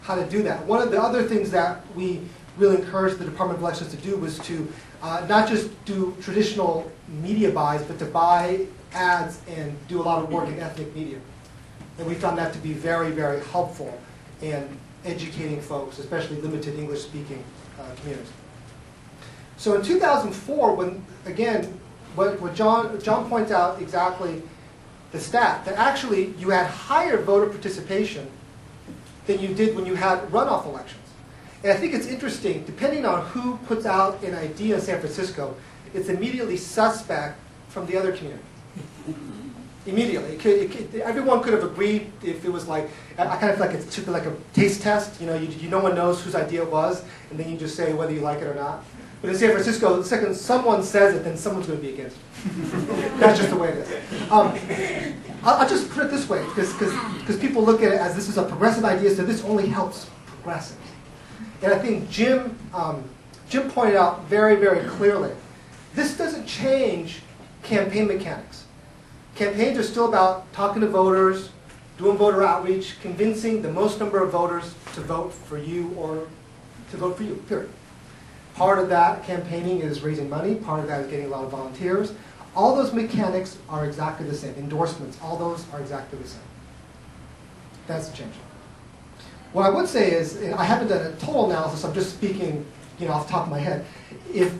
how to do that. One of the other things that we really encouraged the Department of Elections to do was to not just do traditional media buys, but to buy ads and do a lot of work in ethnic media. And we found that to be very, very helpful in educating folks, especially limited English-speaking communities. So in 2004, when, again, what John points out exactly the stat, that actually you had higher voter participation than you did when you had runoff elections. And I think it's interesting, depending on who puts out an idea in San Francisco, it's immediately suspect from the other community. Immediately. Everyone could have agreed if it was like, I kind of feel like it should be like a taste test. No one knows whose idea it was, and then you just say whether you like it or not. But in San Francisco, the second someone says it, then someone's going to be against it. That's just the way it is. I'll just put it this way, because people look at it as this is a progressive idea, so this only helps progressives. And I think Jim pointed out very, very clearly, this doesn't change campaign mechanics. Campaigns are still about talking to voters, doing voter outreach, convincing the most number of voters to vote for you or to vote for you, period. Part of that campaigning is raising money. Part of that is getting a lot of volunteers. All those mechanics are exactly the same. Endorsements, all those are exactly the same. That's the change. What I would say is, and I haven't done a total analysis, I'm just speaking off the top of my head. If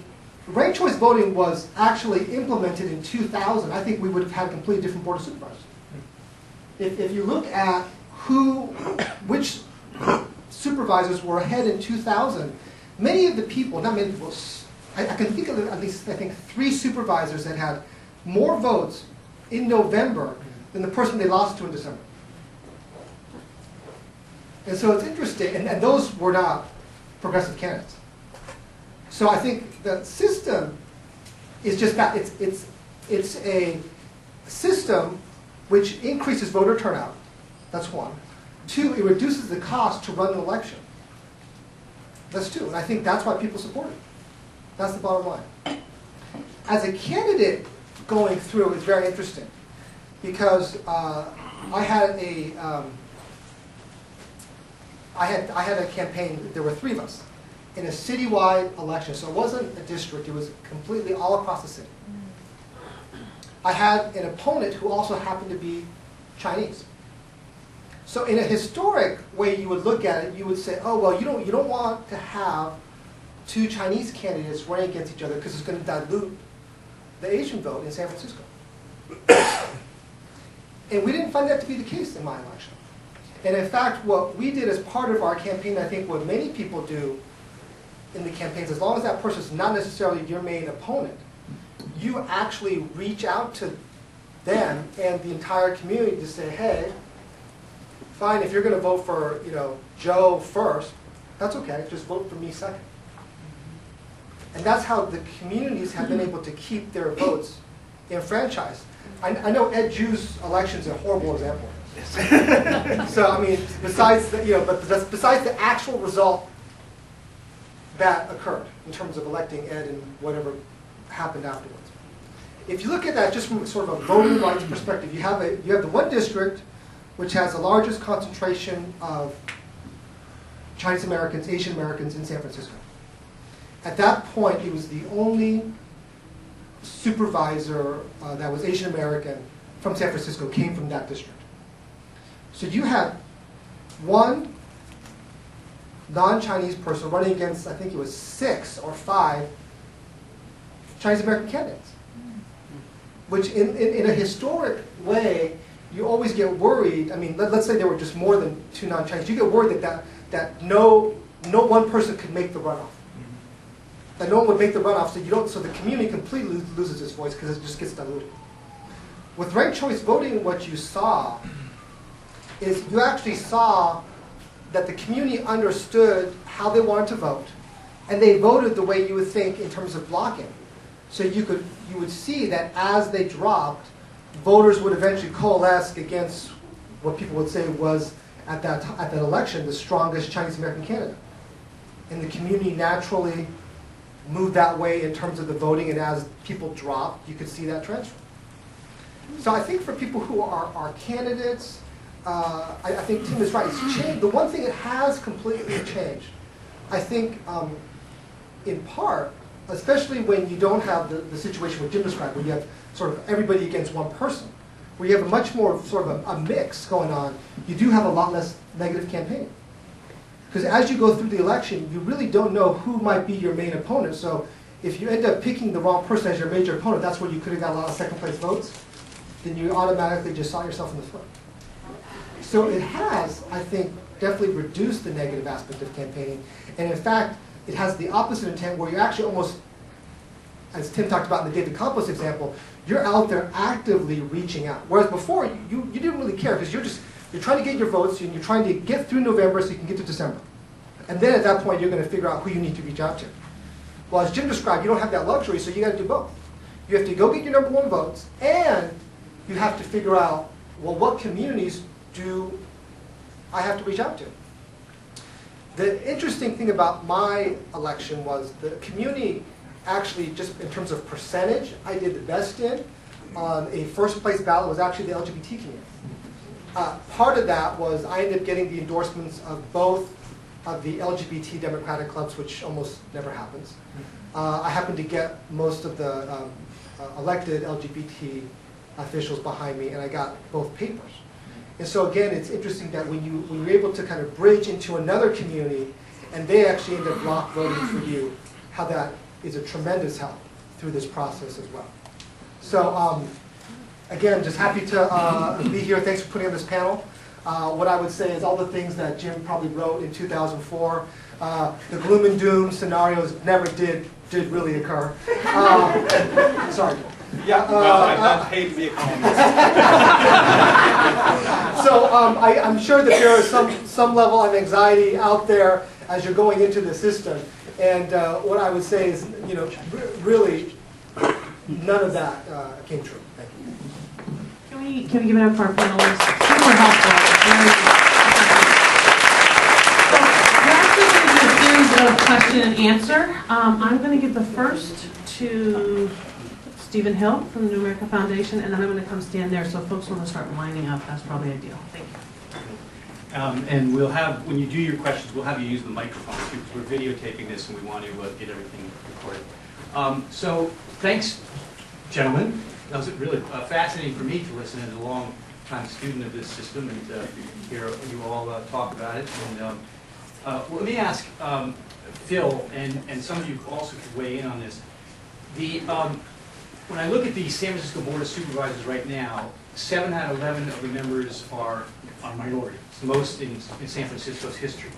ranked choice voting was actually implemented in 2000, I think we would have had a completely different board of supervisors. If you look at which supervisors were ahead in 2000, many of the people, not many people, I can think of at least, I think, 3 supervisors that had more votes in November than the person they lost to in December. And so it's interesting, and those were not progressive candidates. So I think the system is just that. It's a system which increases voter turnout. That's one. 2, it reduces the cost to run an election. That's 2, and I think that's why people support it. That's the bottom line. As a candidate going through, it's very interesting because I had a campaign. There were 3 of us in a citywide election, so it wasn't a district. It was completely all across the city. I had an opponent who also happened to be Chinese. So in a historic way, you would look at it, you would say, oh, well, you don't want to have 2 Chinese candidates running against each other because it's going to dilute the Asian vote in San Francisco. And we didn't find that to be the case in my election. And in fact, what we did as part of our campaign, I think what many people do in the campaigns, as long as that person is not necessarily your main opponent, you actually reach out to them and the entire community to say, hey, fine, if you're going to vote for Joe first, that's okay, just vote for me second. And that's how the communities have been able to keep their votes enfranchised. I know Ed Ju's election's a horrible example. So I mean, besides the actual result that occurred in terms of electing Ed and whatever happened afterwards. If you look at that just from sort of a voting rights perspective, you have the one district which has the largest concentration of Chinese Americans, Asian Americans in San Francisco. At that point, it was the only supervisor that was Asian American from San Francisco came from that district. So you had one non-Chinese person running against, I think it was 6 or 5 Chinese American candidates. Which in a historic way, you always get worried. I mean, let's say there were just more than 2 non-Chinese. You get worried that no one person could make the runoff. That no one would make the runoff, so the community completely loses its voice because it just gets diluted. With ranked choice voting, what you saw is you actually saw that the community understood how they wanted to vote, and they voted the way you would think in terms of blocking. So you would see that as they dropped, voters would eventually coalesce against what people would say was at that election the strongest Chinese American candidate, and the community naturally moved that way in terms of the voting. And as people dropped, you could see that transfer. So I think for people who are candidates, I think Tim is right. It's changed. The one thing it has completely changed, I think, in part, especially when you don't have the situation what Jim described, where you have sort of everybody against one person, where you have a much more sort of a mix going on, you do have a lot less negative campaigning. Because as you go through the election, you really don't know who might be your main opponent. So if you end up picking the wrong person as your major opponent, that's where you could have got a lot of second place votes, then you automatically just saw yourself in the foot. So it has, I think, definitely reduced the negative aspect of campaigning. And in fact, it has the opposite intent where you actually almost, as Tim talked about in the David Campos example, you're out there actively reaching out. Whereas before, you didn't really care because you're trying to get your votes and you're trying to get through November so you can get to December. And then at that point, you're going to figure out who you need to reach out to. Well, as Jim described, you don't have that luxury, so you got to do both. You have to go get your #1 votes, and you have to figure out, well, what communities do I have to reach out to? The interesting thing about my election was the community actually, just in terms of percentage, I did the best in. On a first place ballot was actually the LGBT community. Part of that was I ended up getting the endorsements of both of the LGBT Democratic clubs, which almost never happens. I happened to get most of the elected LGBT officials behind me, and I got both papers. And so again, it's interesting that when you're able to kind of bridge into another community, and they actually end up block voting for you, how that is a tremendous help through this process as well. So again, just happy to be here. Thanks for putting on this panel. What I would say is all the things that Jim probably wrote in 2004, the gloom and doom scenarios never did really occur. Sorry. Yeah. I'm paid to be a columnist. So I'm sure that there is some level of anxiety out there as you're going into the system. And what I would say is, really, none of that came true. Thank you. Can we give it up for our panelists? Super helpful. We're actually going to do a series of question and answer. I'm going to give the first to Stephen Hill from the New America Foundation, and then I'm going to come stand there. So if folks want to start lining up, that's probably ideal. Thank you. And we'll have, when you do your questions, we'll have you use the microphone too, because we're videotaping this and we want to get everything recorded. So thanks, gentlemen. That was really fascinating for me to listen as a long-time student of this system and hear you all talk about it. And well, let me ask Phil, and some of you also could weigh in on this. When I look at the San Francisco Board of Supervisors right now, 7 out of 11 of the members are minorities, the most in San Francisco's history.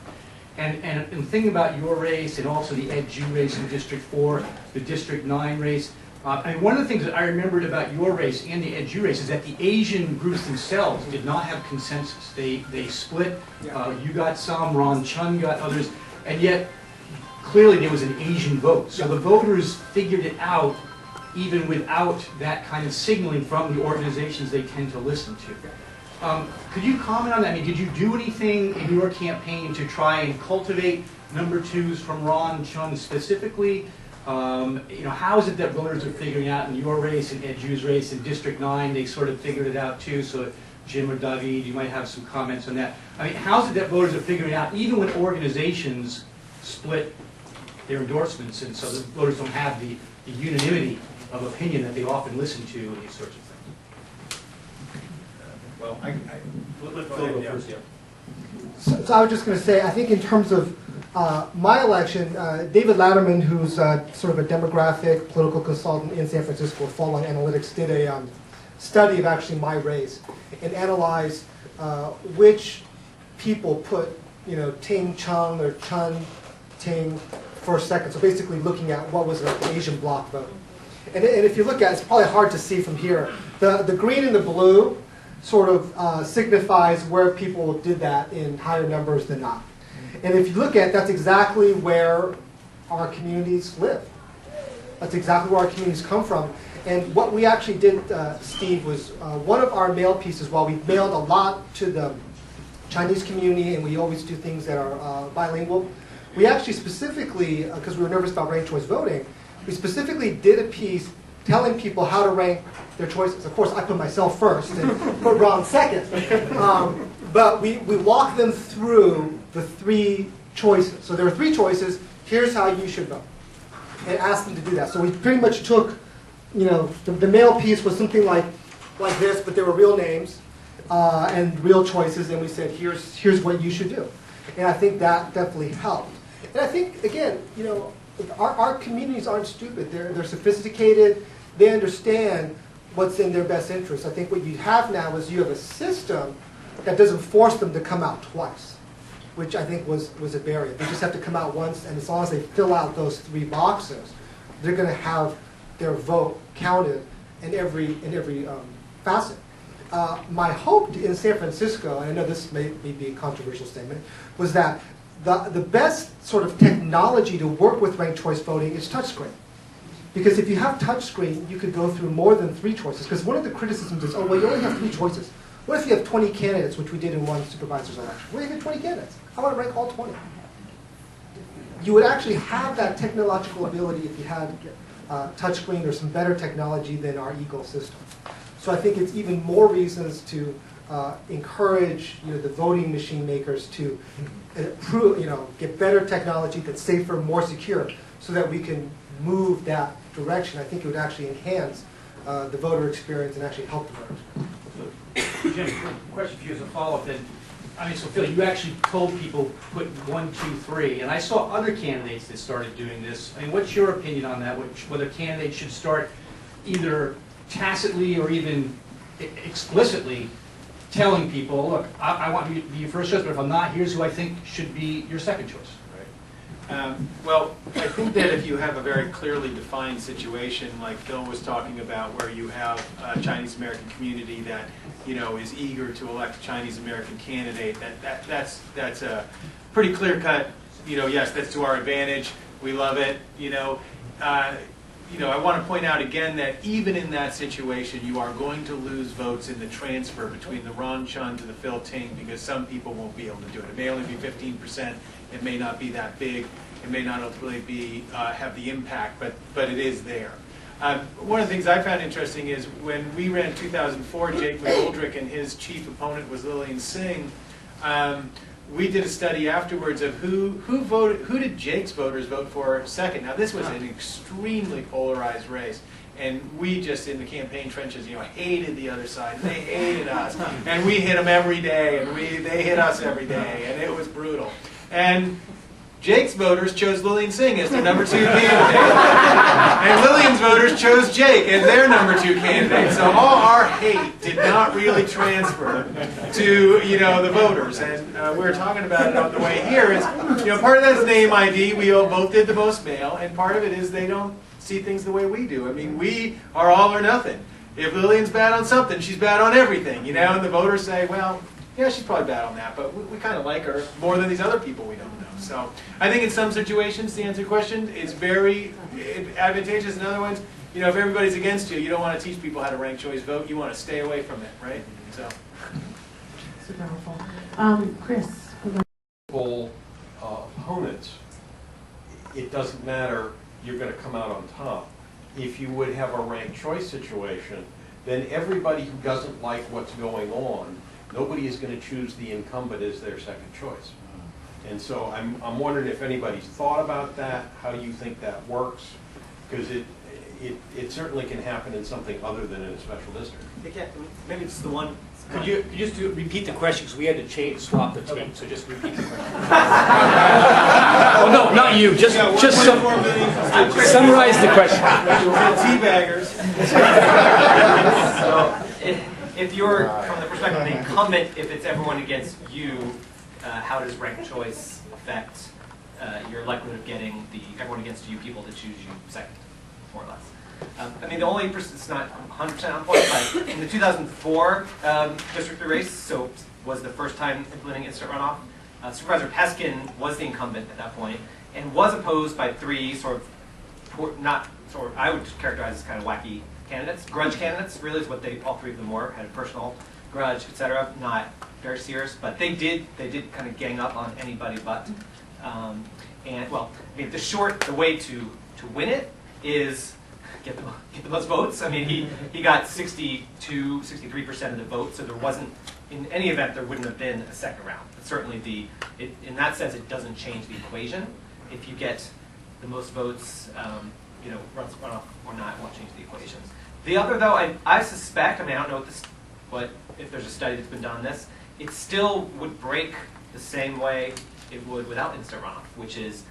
And thinking about your race and also the Ed Ju race in District 4, the District 9 race, I mean, one of the things that I remembered about your race and the Ed Ju race is that the Asian groups themselves did not have consensus. They split. You got some, Ron Chun got others, and yet clearly there was an Asian vote. So the voters figured it out even without that kind of signaling from the organizations they tend to listen to. Could you comment on that? I mean, did you do anything in your campaign to try and cultivate #2s from Ron Chun specifically? How is it that voters are figuring out in your race and Ed Ju's race in District 9, they sort of figured it out too, so Jim or David, you might have some comments on that. I mean, how is it that voters are figuring out, even when organizations split their endorsements, and so the voters don't have the unanimity of opinion that they often listen to in these sorts of things? Well, let Phil go first, yeah. So I was just going to say, I think in terms of My election, David Latterman, who's sort of a demographic political consultant in San Francisco with Fall Line Analytics, did a study of actually my race and analyzed which people put, Ting Chung or Chun Ting first, second. So basically looking at what was like the Asian bloc vote. And if you look at it, it's probably hard to see from here. The green and the blue sort of signifies where people did that in higher numbers than not. And if you look at it, that's exactly where our communities live. That's exactly where our communities come from. And what we actually did, Steve, was one of our mail pieces, while we mailed a lot to the Chinese community, and we always do things that are bilingual, we actually specifically, because we were nervous about ranked choice voting, we specifically did a piece telling people how to rank their choices. Of course, I put myself first and put Ron second. But we walked them through the 3 choices. So there were 3 choices. Here's how you should vote. And asked them to do that. So we pretty much took, the mail piece was something like this, but there were real names and real choices. And we said, here's what you should do. And I think that definitely helped. And I think, again, our communities aren't stupid. They're sophisticated. They understand what's in their best interest. I think what you have now is you have a system that doesn't force them to come out twice, which I think was a barrier. They just have to come out once, and as long as they fill out those 3 boxes, they're going to have their vote counted in every facet. My hope in San Francisco, and I know this may be a controversial statement, was that the best sort of technology to work with ranked choice voting is touchscreen. Because if you have touchscreen, you could go through more than 3 choices. Because one of the criticisms is, oh, well, you only have 3 choices. What if you have 20 candidates, which we did in one supervisor's election? What if you have 20 candidates? I want to rank all 20. You would actually have that technological ability if you had touchscreen or some better technology than our Eagle system. So I think it's even more reasons to encourage the voting machine makers to improve, get better technology that's safer, more secure, so that we can move that direction. I think it would actually enhance the voter experience and actually help the voters. Jim, question for you as a follow-up then. So Phil, you actually told people put 1, 2, 3, and I saw other candidates that started doing this. What's your opinion on that? Whether candidates should start either tacitly or even explicitly telling people, look, I want you to be your first choice, but if I'm not, here's who I think should be your second choice. Well, I think that if you have a very clearly defined situation, like Phil was talking about, where you have a Chinese American community that is eager to elect a Chinese American candidate, that's a pretty clear cut. Yes, that's to our advantage. We love it. I want to point out again that even in that situation, you are going to lose votes in the transfer between the Ron Chun to the Phil Ting, because some people won't be able to do it. It may only be 15%. It may not be that big. It may not ultimately be have the impact, but it is there. One of the things I found interesting is when we ran 2004, Jake McGoldrick and his chief opponent was Lillian Singh. We did a study afterwards of who voted, who did Jake's voters vote for second. Now this was an extremely polarized race, and we just in the campaign trenches, hated the other side. They hated us, and we hit them every day, and they hit us every day, and it was brutal. And Jake's voters chose Lillian Singh as their number 2 candidate. And Lillian's voters chose Jake as their number 2 candidate. So all our hate did not really transfer to, the voters. And we were talking about it on the way here. Is, part of that is name ID. We both did the most mail. And part of it is they don't see things the way we do. We are all or nothing. If Lillian's bad on something, she's bad on everything, and the voters say, well, yeah, she's probably bad on that, but we kind of like her more than these other people we don't know. So I think in some situations, to answer your question, it's very advantageous. In other ones, if everybody's against you, you don't want to teach people how to rank choice vote. You want to stay away from it, right? So. Super helpful. Chris. Opponents, it doesn't matter, you're going to come out on top. If you would have a ranked choice situation, then everybody who doesn't like what's going on, nobody is going to choose the incumbent as their second choice. And so I'm wondering if anybody's thought about that, how you think that works, because it certainly can happen in something other than in a special district. Maybe it's the one. Could you just repeat the question, because we had to swap the tape, so just repeat the question. Oh, no, not you, just summarize the question. Teabaggers. So, if you're, from the perspective of the incumbent, if it's everyone against you, how does ranked choice affect your likelihood of getting the everyone against you people to choose you second, more or less? I mean, the only person, it's not 100% on point, but in the 2004 District 3 race, so was the first time implementing instant runoff, Supervisor Peskin was the incumbent at that point, and was opposed by three I would characterize as kind of wacky candidates. Grudge candidates, really, is what all three of them were. Had a personal grudge, etc. Not very serious, but they did kind of gang up on anybody but. And well, I mean, the way to win it is get the most votes. I mean, he got 63% of the vote, so there wasn't, in any event, there wouldn't have been a second round. But certainly, in that sense, it doesn't change the equation. If you get the most votes, runoff or not, it won't change the equations. The other, though, I suspect, I mean, I don't know if there's a study that's been done on this, it still would break the same way it would without instant runoff, which is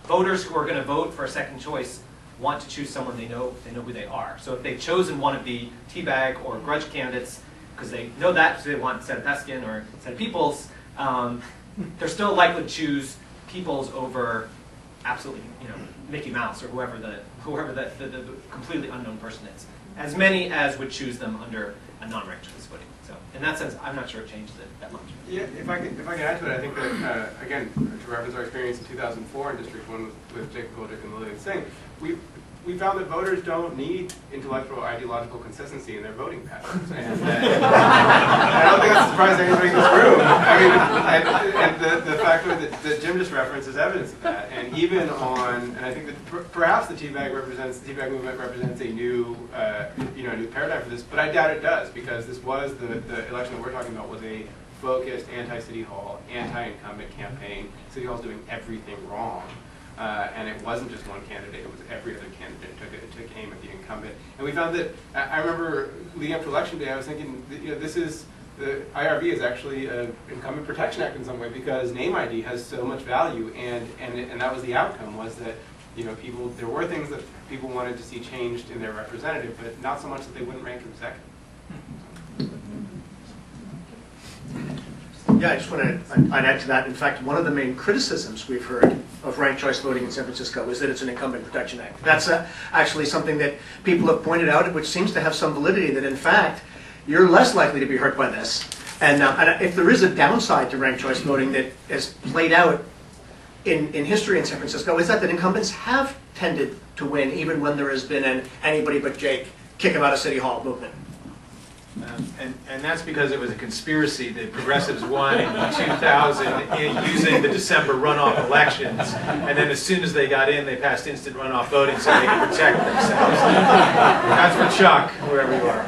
voters who are going to vote for a second choice want to choose someone they know who they are. So if they've chosen one of the teabag or grudge candidates because they know that, because they want Senator Peskin or Senator Peoples, they're still likely to choose Peoples over absolutely, Mickey Mouse or whoever the completely unknown person is. As many as would choose them under a non-ranked choice voting. So in that sense, I'm not sure it changed that much. Yeah, if I can add to it, I think that again, to reference our experience in 2004 in District 1 with Jacob Holdek and Lillian Singh, we found that voters don't need intellectual ideological consistency in their voting patterns, and I don't think that's surprising to anybody in this room. I mean, and the fact that Jim just referenced is evidence of that. And even and I think that perhaps the teabag movement represents a new, a new paradigm for this, but I doubt it does, because this was the election that we're talking about was a focused anti-City Hall, anti-incumbent campaign. City Hall's doing everything wrong. And it wasn't just one candidate, it was every other candidate took aim at the incumbent. And we found that, I remember leading up to Election Day, I was thinking, the IRB is actually an Incumbent Protection Act in some way, because name ID has so much value, and that was the outcome, was that there were things that people wanted to see changed in their representative, but not so much that they wouldn't rank him second. Yeah, I just want to add to that. In fact, one of the main criticisms we've heard of ranked choice voting in San Francisco is that it's an Incumbent Protection Act. That's actually something that people have pointed out, which seems to have some validity, that in fact, you're less likely to be hurt by this. And if there is a downside to ranked choice voting that has played out in history in San Francisco, is that incumbents have tended to win, even when there has been an anybody but Jake kick him out of City Hall movement. And that's because it was a conspiracy that progressives won in 2000 using the December runoff elections, and then as soon as they got in, they passed instant runoff voting so they could protect themselves. That's for Chuck, wherever you are.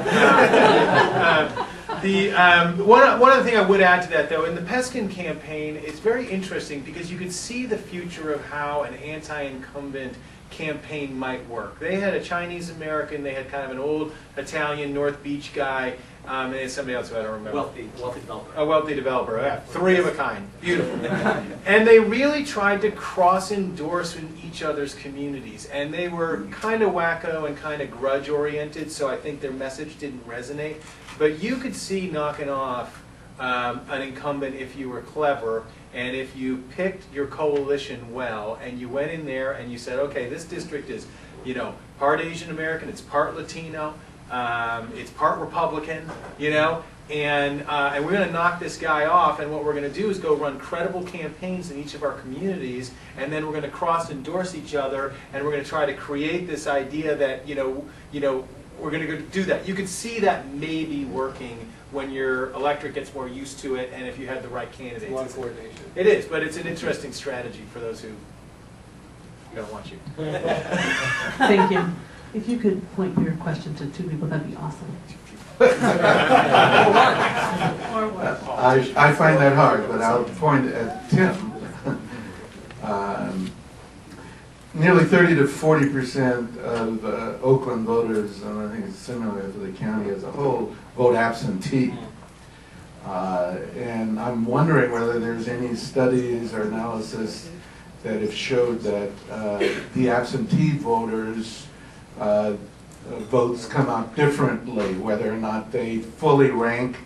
One other thing I would add to that, though, in the Peskin campaign, it's very interesting because you could see the future of how an anti-incumbent campaign might work. They had a Chinese American, they had kind of an old Italian North Beach guy, and they had somebody else who I don't remember. Wealthy developer. A wealthy developer, yeah. Three of a kind. Beautiful. And they really tried to cross-endorse in each other's communities. And they were kind of wacko and kind of grudge-oriented, so I think their message didn't resonate. But you could see knocking off an incumbent if you were clever, and if you picked your coalition well, and you went in there and you said, okay, this district is, part Asian American, it's part Latino, it's part Republican, and we're going to knock this guy off, and what we're going to do is go run credible campaigns in each of our communities, and then we're going to cross-endorse each other, and we're going to try to create this idea that, we're going to go do that. You could see that maybe working when your electorate gets more used to it, and if you had the right candidates. It's a lot of coordination. It is, but it's an interesting strategy for those who don't want you. Thank you. If you could point your question to two people, that'd be awesome. I find that hard, but I'll point at Tim. Nearly 30 to 40% of Oakland voters, and I think it's similar for the county as a whole, vote absentee. And I'm wondering whether there's any studies or analysis that have showed that the absentee voters' votes come out differently, whether or not they fully rank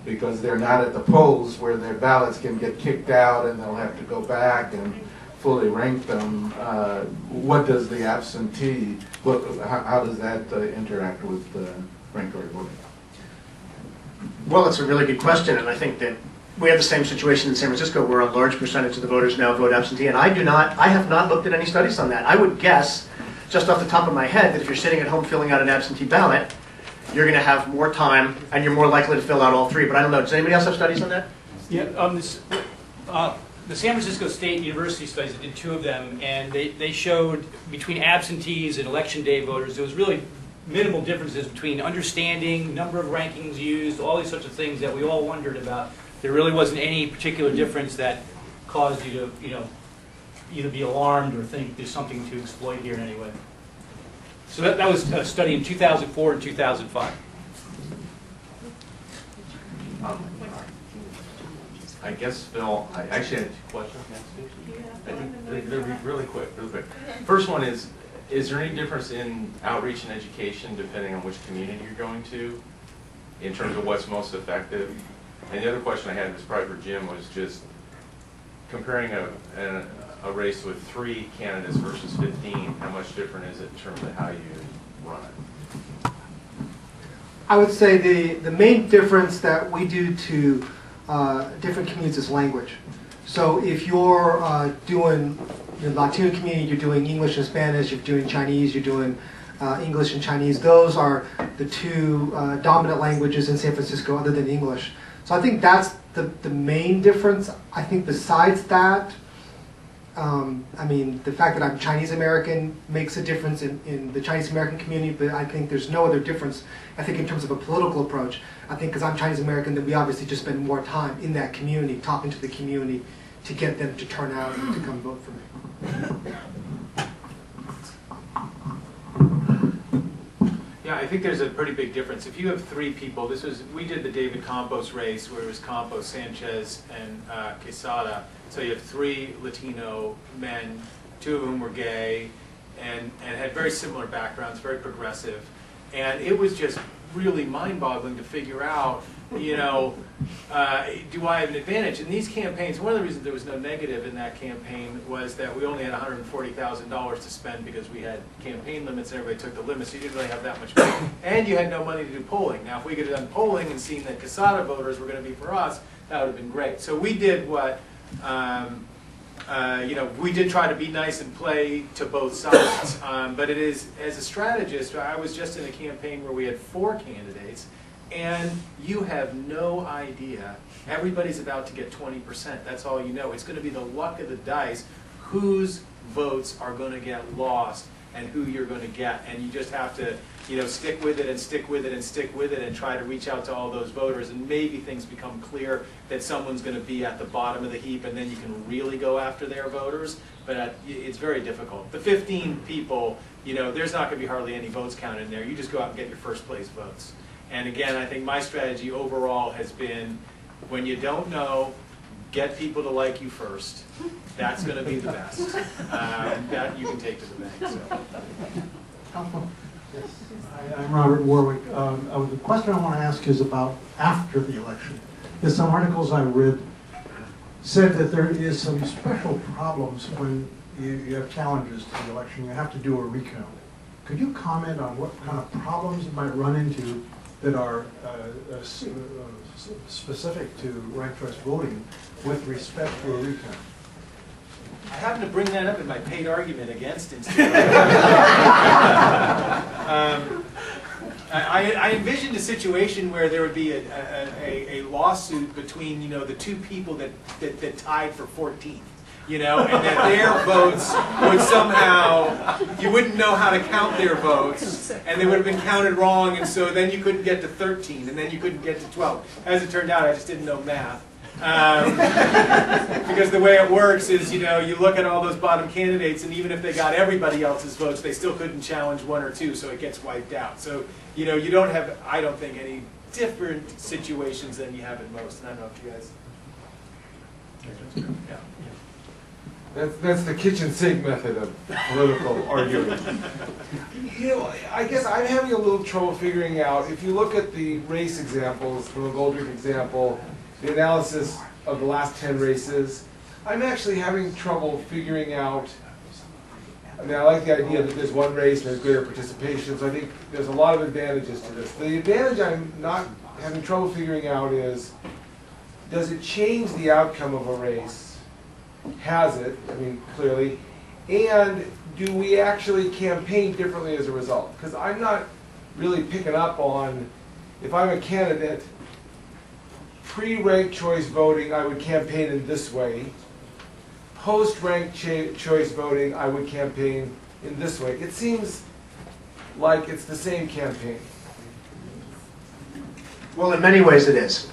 because they're not at the polls where their ballots can get kicked out and they'll have to go back and fully rank them. What does the absentee, how does that interact with ranked choice voting? Well, it's a really good question, and I think that we have the same situation in San Francisco where a large percentage of the voters now vote absentee, and I have not looked at any studies on that. I would guess, just off the top of my head, that if you're sitting at home filling out an absentee ballot, you're going to have more time and you're more likely to fill out all three. But I don't know, does anybody else have studies on that? Yeah, the San Francisco State University studies, I did 2 of them, and they showed between absentees and election day voters, there was really minimal differences between understanding, number of rankings used, all these sorts of things that we all wondered about. There really wasn't any particular difference that caused you to, either be alarmed or think there's something to exploit here in any way. So that was a study in 2004 and 2005. I guess, Phil, I actually had 2 questions. I think they're really quick, First one is there any difference in outreach and education depending on which community you're going to in terms of what's most effective? And the other question I had was probably for Jim, was just comparing a race with 3 candidates versus 15, how much different is it in terms of how you run it? I would say the main difference that we do to different communities is language. So if you're doing the Latino community, you're doing English and Spanish, you're doing Chinese, you're doing English and Chinese. Those are the 2 dominant languages in San Francisco other than English. So I think that's the main difference. I think besides that, I mean, the fact that I'm Chinese American makes a difference in the Chinese American community, but I think there's no other difference. I think in terms of a political approach, I think because I'm Chinese American, that we obviously just spend more time in that community, talking to the community to get them to turn out and to come vote for me. Yeah, I think there's a pretty big difference. If you have 3 people, we did the David Campos race where it was Campos, Sanchez, and Quesada. So you have 3 Latino men, 2 of whom were gay, and had very similar backgrounds, very progressive. And it was just really mind-boggling to figure out, do I have an advantage? In these campaigns, one of the reasons there was no negative in that campaign was that we only had $140,000 to spend because we had campaign limits and everybody took the limits, so you didn't really have that much money. And you had no money to do polling. Now, if we could have done polling and seen that Quesada voters were going to be for us, that would have been great. So we did what, we did try to be nice and play to both sides. But it is, as a strategist, I was just in a campaign where we had 4 candidates, and you have no idea. Everybody's about to get 20%. That's all you know. It's going to be the luck of the dice whose votes are going to get lost and who you're going to get. And you just have to, stick with it and stick with it and stick with it and try to reach out to all those voters. And maybe things become clear that someone's going to be at the bottom of the heap, and then you can really go after their voters. But it's very difficult. The 15 people, there's not going to be hardly any votes counted in there. You just go out and get your first place votes. And again, I think my strategy overall has been, when you don't know, get people to like you first. That's going to be the best. That you can take to the bank. So. I'm Robert Warwick. The question I want to ask is about after the election. There's some articles I read said that there is some special problems when you have challenges to the election. You have to do a recount. Could you comment on what kind of problems you might run into that are specific to ranked choice voting with respect to a recount? I happen to bring that up in my paid argument against instant. I envisioned a situation where there would be a lawsuit between the 2 people that tied for 14th. And that their votes would somehow, you wouldn't know how to count their votes, and they would have been counted wrong, and so then you couldn't get to 13, and then you couldn't get to 12. As it turned out, I just didn't know math. Because the way it works is, you look at all those bottom candidates, and even if they got everybody else's votes, they still couldn't challenge 1 or 2, so it gets wiped out. So, you don't have, I don't think, any different situations than you have in most. And I don't know if you guys. That's the kitchen sink method of political arguing. You know, I guess I'm having a little trouble figuring out, if you look at the race examples, from the Goldrick example, the analysis of the last 10 races, I'm actually having trouble figuring out, I mean, I like the idea that there's one race and there's greater participation, so I think there's a lot of advantages to this. The advantage I'm not having trouble figuring out is, does it change the outcome of a race? Has it, I mean, clearly, and do we actually campaign differently as a result? Because I'm not really picking up on, if I'm a candidate, pre-ranked choice voting, I would campaign in this way. Post-ranked choice voting, I would campaign in this way. It seems like it's the same campaign. Well, in many ways it is.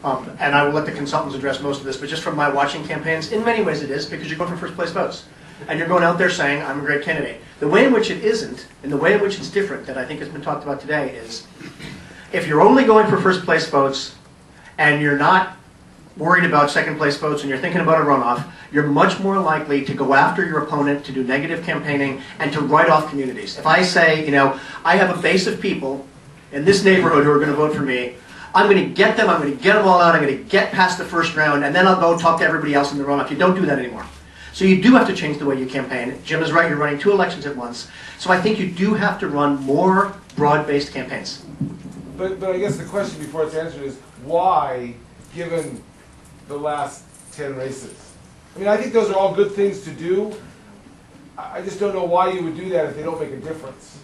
And I will let the consultants address most of this, but just from my watching campaigns, in many ways it is, because you're going for first place votes. And you're going out there saying, I'm a great candidate. The way in which it isn't, and the way in which it's different, that I think has been talked about today, is if you're only going for first place votes, and you're not worried about second place votes, and you're thinking about a runoff, you're much more likely to go after your opponent, to do negative campaigning, and to write off communities. If I say, you know, I have a base of people in this neighborhood who are going to vote for me, I'm going to get them, I'm going to get them all out, I'm going to get past the first round, and then I'll go talk to everybody else in the runoff. You don't do that anymore. So you do have to change the way you campaign. Jim is right, you're running 2 elections at once. So I think you do have to run more broad-based campaigns. But I guess the question before it's answered is, why, given the last 10 races? I mean, I think those are all good things to do. I just don't know why you would do that if they don't make a difference.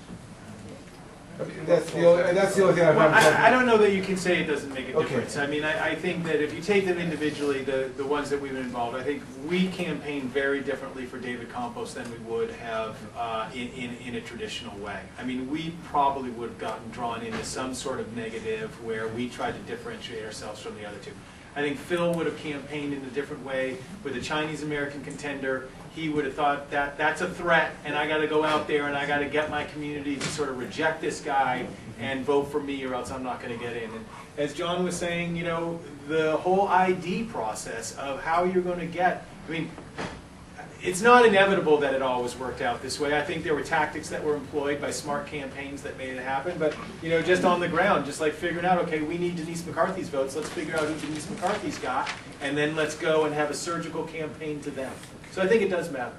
I mean, that's the only thing I've Well, had. I don't know that you can say it doesn't make a Okay. difference. I mean, I think that if you take them individually, the ones that we've been involved, I think we campaign very differently for David Campos than we would have in a traditional way. I mean, we probably would have gotten drawn into some sort of negative where we tried to differentiate ourselves from the other two. I think Phil would have campaigned in a different way with a Chinese-American contender. He would have thought that that's a threat, and I got to go out there and I got to get my community to sort of reject this guy and vote for me, or else I'm not going to get in. And as John was saying, you know, the whole ID process of how you're going to get, I mean, it's not inevitable that it always worked out this way. I think there were tactics that were employed by smart campaigns that made it happen, but you know, just on the ground, just like figuring out, okay, we need Denise McCarthy's votes, let's figure out who Denise McCarthy's got, and then let's go and have a surgical campaign to them. So I think it does matter.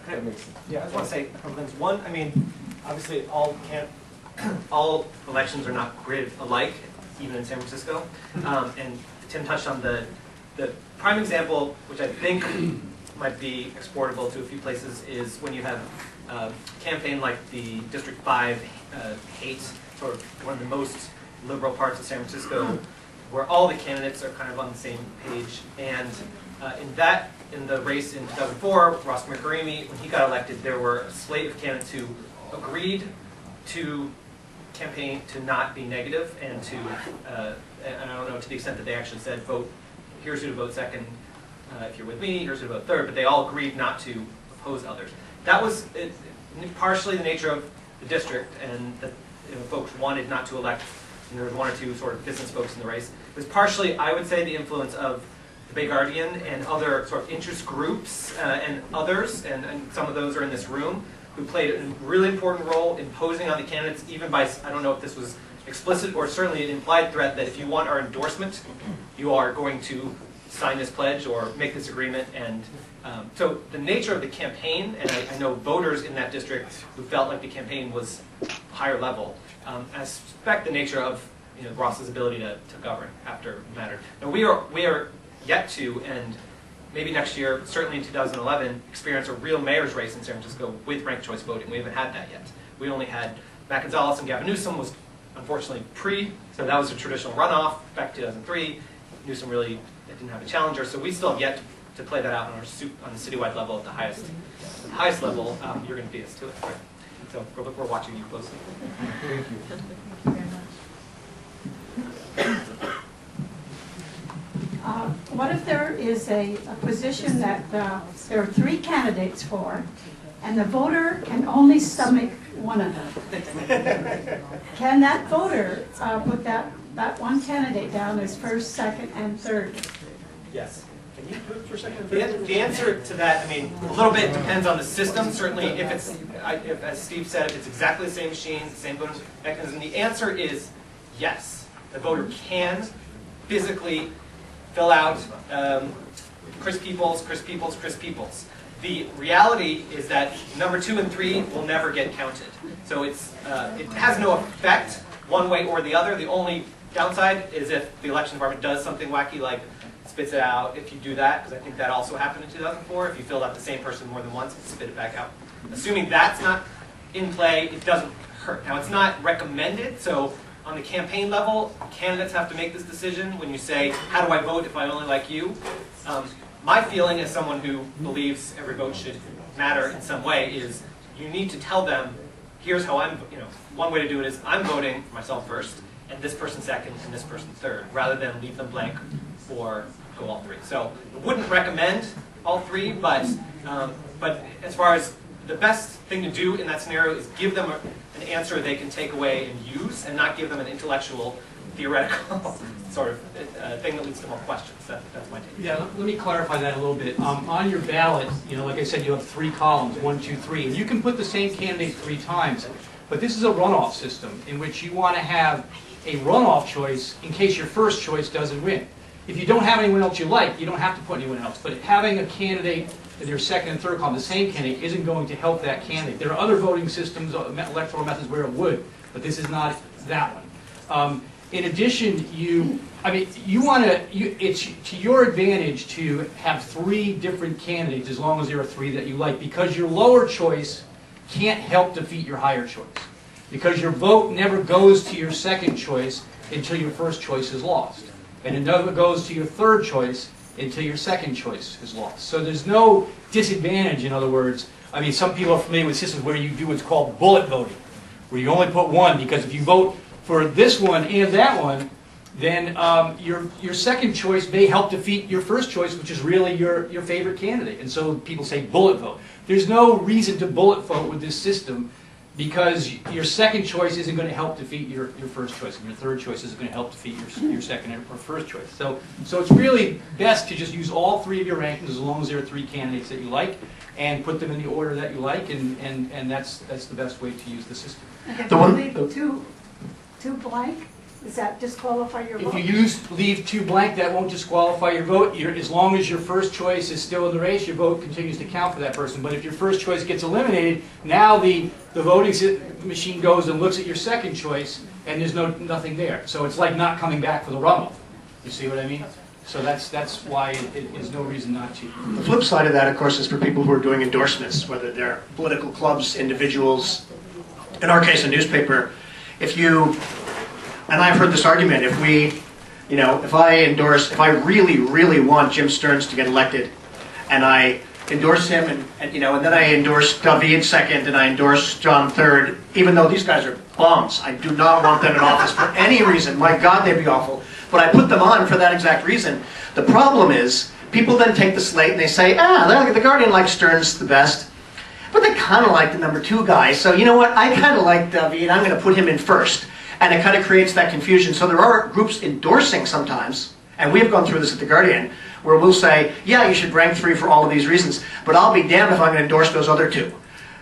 Okay, that makes sense. Yeah, I just want to say a couple things. One, I mean, obviously all elections are not created alike, even in San Francisco. And Tim touched on the prime example, which I think might be exportable to a few places, is when you have a campaign like the District 5 hates, sort of one of the most liberal parts of San Francisco, where all the candidates are kind of on the same page. And in the race in 2004, Ross McCarimi, when he got elected, there were a slate of candidates who agreed to campaign to not be negative and to, and I don't know to the extent that they actually said, vote, here's who to vote second if you're with me, here's who to vote third, but they all agreed not to oppose others. That was partially the nature of the district, and that folks wanted not to elect, and there was 1 or 2 sort of business folks in the race. It was partially, I would say, the influence of the Bay Guardian and other sort of interest groups and others, and some of those are in this room, who played a really important role in imposing on the candidates, even by, I don't know if this was explicit or certainly an implied threat, that if you want our endorsement, you are going to sign this pledge or make this agreement. And so the nature of the campaign, and I know voters in that district who felt like the campaign was higher level, I suspect the nature of Ross's ability to govern after mattered. Now we are yet to, and maybe next year, certainly in 2011, experience a real mayor's race in San Francisco with ranked choice voting. We haven't had that yet. We only had Matt Gonzalez and Gavin Newsom was unfortunately so that was a traditional runoff back in 2003. Newsom really didn't have a challenger, so we still have yet to play that out on the citywide level at the highest level. You're going to beat us to it, right? So we're watching you closely. Thank you. What if there is a position that there are 3 candidates for, and the voter can only stomach one of them? Can that voter put that that one candidate down as first, second, and third? Yes. Can you do it for a second? The answer to that, I mean, a little bit depends on the system. Certainly, if it's, if, as Steve said, if it's exactly the same machine, the same voting mechanism, the answer is yes. The voter can physically fill out Chris Peoples, Chris Peoples, Chris Peoples. The reality is that number 2 and 3 will never get counted. So it's, it has no effect one way or the other. The only downside is if the election department does something wacky like spits it out if you do that, because I think that also happened in 2004. If you filled out the same person more than once, it spit it back out. Assuming that's not in play, it doesn't hurt. Now, it's not recommended, so on the campaign level, candidates have to make this decision when you say, how do I vote if I only like you? My feeling as someone who believes every vote should matter in some way is you need to tell them, here's how I'm, one way to do it is I'm voting for myself first, and this person second, and this person third, rather than leave them blank or go all 3. So I wouldn't recommend all 3, but as far as the best thing to do in that scenario is give them an answer they can take away and use, and not give them an intellectual, theoretical sort of thing that leads to more questions. That's my take. Yeah, let me clarify that a little bit. On your ballot, like I said, you have 3 columns, 1, 2, 3, and you can put the same candidate 3 times. But this is a runoff system in which you want to have a runoff choice in case your first choice doesn't win. If you don't have anyone else you like, you don't have to put anyone else. But having a candidate in your second and third column, the same candidate, isn't going to help that candidate. There are other voting systems, electoral methods where it would, but this is not that one. In addition, it's to your advantage to have 3 different candidates as long as there are 3 that you like, because your lower choice can't help defeat your higher choice. Because your vote never goes to your second choice until your first choice is lost. And it never goes to your third choice until your second choice is lost. So there's no disadvantage, in other words. I mean, some people are familiar with systems where you do what's called bullet voting, where you only put 1, because if you vote for this one and that one, then your second choice may help defeat your first choice, which is really your favorite candidate. And so people say bullet vote. There's no reason to bullet vote with this system, because your second choice isn't going to help defeat your first choice, and your third choice isn't going to help defeat your second or first choice. So it's really best to just use all 3 of your rankings as long as there are 3 candidates that you like, and put them in the order that you like, and that's the best way to use the system. Okay, the one, two blank, does that disqualify your vote? If you leave 2 blank, that won't disqualify your vote. As long as your first choice is still in the race, your vote continues to count for that person. But if your first choice gets eliminated, now the voting machine goes and looks at your second choice, and there's nothing there. So it's like not coming back for the runoff. You see what I mean? So that's why there's no reason not to. The flip side of that, of course, is for people who are doing endorsements, whether they're political clubs, individuals, in our case, a newspaper. And I've heard this argument, if I really, really want Jim Stearns to get elected, and I endorse him, and then I endorse David second, and I endorse John third, even though these guys are bums, I do not want them in office for any reason. My God, they'd be awful. But I put them on for that exact reason. The problem is, people then take the slate and they say, the Guardian likes Stearns the best, but they kind of like the number 2 guy, so you know what, I kind of like David, I'm going to put him in first. And it kind of creates that confusion. So there are groups endorsing sometimes, and we've gone through this at The Guardian, where we'll say, yeah, you should rank 3 for all of these reasons, but I'll be damned if I'm going to endorse those other 2,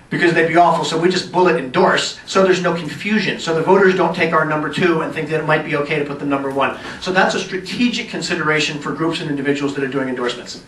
because they'd be awful. So we just bullet endorse, so there's no confusion. So the voters don't take our number 2 and think that it might be okay to put them number 1. So that's a strategic consideration for groups and individuals that are doing endorsements.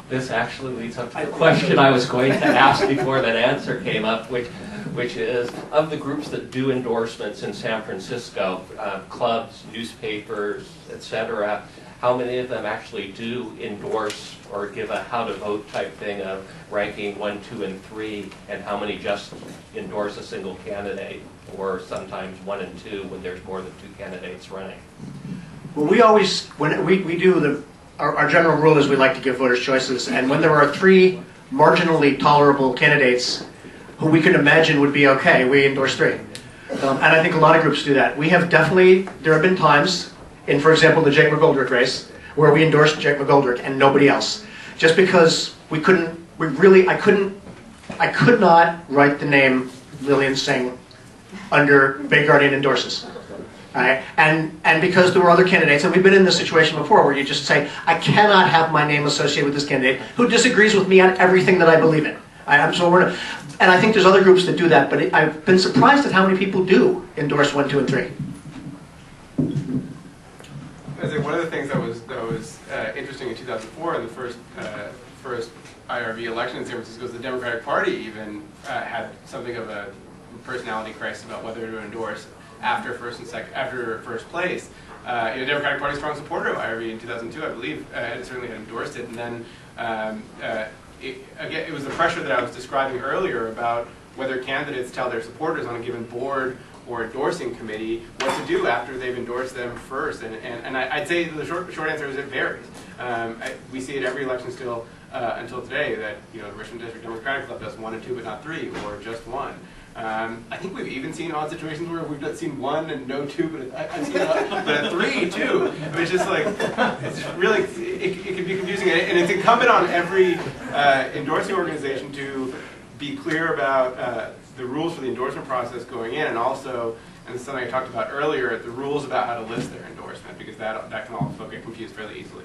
This actually leads up to the question I was going to ask before that answer came up, which is, of the groups that do endorsements in San Francisco, clubs, newspapers, etc., how many of them actually do endorse or give a how to vote type thing of ranking 1, 2, and 3, and how many just endorse a single candidate, or sometimes 1 and 2 when there's more than 2 candidates running? Well, we always, when we do our general rule is we like to give voters choices, and when there are 3 marginally tolerable candidates who we can imagine would be okay, we endorse 3. And I think a lot of groups do that. We have there have been times, in, for example, the Jake McGoldrick race, where we endorsed Jake McGoldrick and nobody else. Just because I could not write the name Lillian Singh under Bay Guardian endorses. Right? And because there were other candidates, and we've been in this situation before where you just say, I cannot have my name associated with this candidate who disagrees with me on everything that I believe in. And I think there's other groups that do that, but I've been surprised at how many people do endorse 1, 2, and 3. I think one of the things that was interesting in 2004 in the first IRV election in San Francisco is the Democratic Party even had something of a personality crisis about whether to endorse after first place. The Democratic Party strong supporter of IRV in 2002, I believe, certainly had endorsed it, and then it was the pressure that I was describing earlier about whether candidates tell their supporters on a given board or endorsing committee what to do after they've endorsed them first. And I'd say the short answer is it varies. We see it every election still until today that the Richmond District Democratic Club does 1 and 2 but not 3, or just 1. I think we've even seen odd situations where we've seen 1 and no 2, but I've seen a 3 too. It's just like, it's really, it can be confusing. And it's incumbent on every endorsing organization to be clear about the rules for the endorsement process going in, and also, and this is something I talked about earlier, the rules about how to list their endorsement, because that can also get confused fairly easily.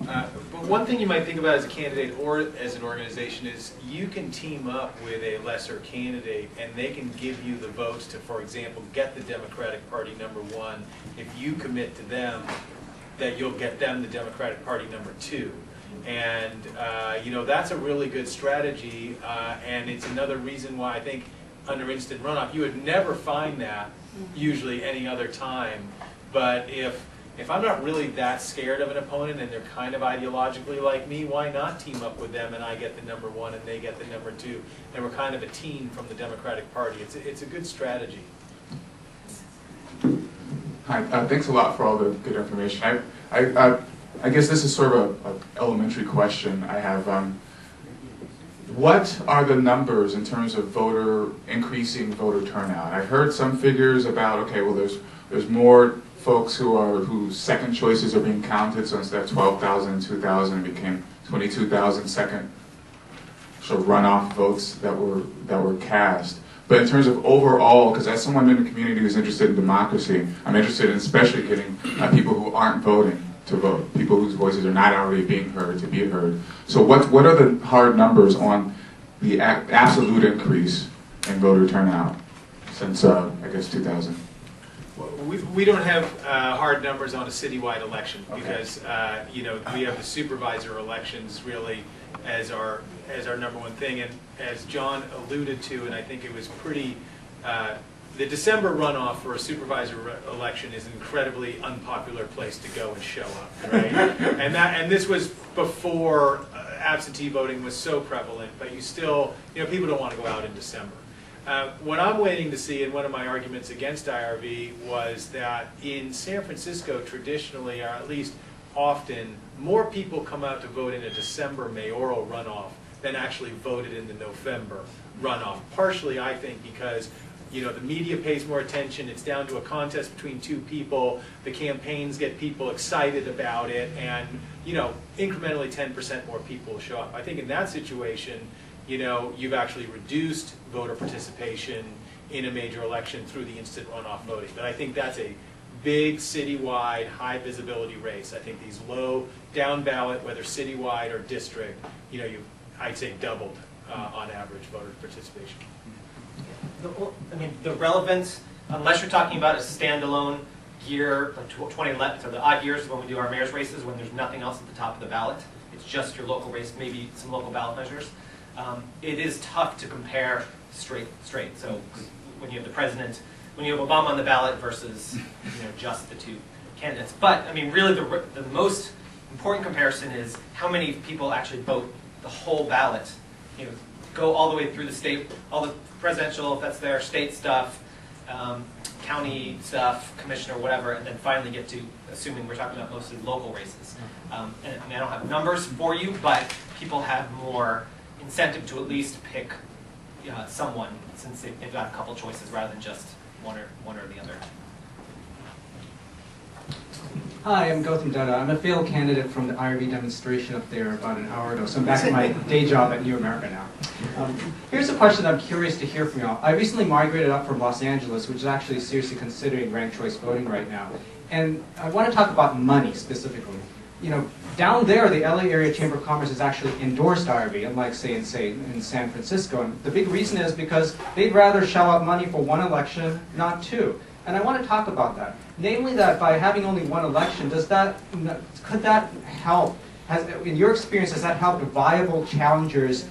But one thing you might think about as a candidate or as an organization is you can team up with a lesser candidate and they can give you the votes to, for example, get the Democratic Party #1. If you commit to them, that you'll get them the Democratic Party #2. And that's a really good strategy, and it's another reason why I think under instant runoff you would never find that usually any other time. But if I'm not really that scared of an opponent and they're kind of ideologically like me, why not team up with them and I get the #1 and they get the #2, and we're kind of a team from the Democratic Party. It's a good strategy. Hi, thanks a lot for all the good information. I guess this is sort of an elementary question I have. What are the numbers in terms of increasing voter turnout? I've heard some figures about, okay, well there's more folks whose second choices are being counted, so instead of 12,000 in 2000 it became 22,000 second sort of runoff votes that were cast. But in terms of overall, because as someone in the community who's interested in democracy, I'm interested in especially getting people who aren't voting to vote, people whose voices are not already being heard to be heard. So what are the hard numbers on the absolute increase in voter turnout since, I guess, 2000? Well, we don't have hard numbers on a citywide election because we have the supervisor elections really as our #1 thing, and as John alluded to, and I think it was pretty. The December runoff for a supervisor election is an incredibly unpopular place to go and show up, right? and this was before absentee voting was so prevalent, but you still, people don't want to go out in December. What I'm waiting to see, and one of my arguments against IRV, was that in San Francisco traditionally, or at least often, more people come out to vote in a December mayoral runoff than actually voted in the November runoff. Partially, I think, because the media pays more attention, it's down to a contest between two people, the campaigns get people excited about it, and incrementally 10% more people will show up. I think in that situation, you've actually reduced voter participation in a major election through the instant runoff voting. But I think that's a big citywide, high visibility race. I think these low down ballot, whether citywide or district, I'd say doubled on average voter participation. The relevance, unless you're talking about a standalone year, like 2011, so the odd years when we do our mayor's races, when there's nothing else at the top of the ballot, it's just your local race, maybe some local ballot measures. It is tough to compare straight. So when you have the president, when you have Obama on the ballot versus just the two candidates. But really the most important comparison is how many people actually vote the whole ballot. Go all the way through the state, all the presidential, if that's their state stuff, county stuff, commissioner, whatever, and then finally get to, assuming we're talking about mostly local races. And I don't have numbers for you, but people have more incentive to at least pick someone, since they've got a couple choices rather than just one or the other. Hi, I'm Gautam Dutta. I'm a failed candidate from the IRV demonstration up there about an hour ago, so I'm back at my day job at New America now. Here's a question I'm curious to hear from y'all. I recently migrated up from Los Angeles, which is actually seriously considering ranked choice voting right now. And I want to talk about money specifically. You know, down there, the LA Area Chamber of Commerce has actually endorsed IRV, unlike, say, in San Francisco. And the big reason is because they'd rather shell out money for one election, not two. And I want to talk about that. Namely that by having only one election, could that help, in your experience, has that helped viable challengers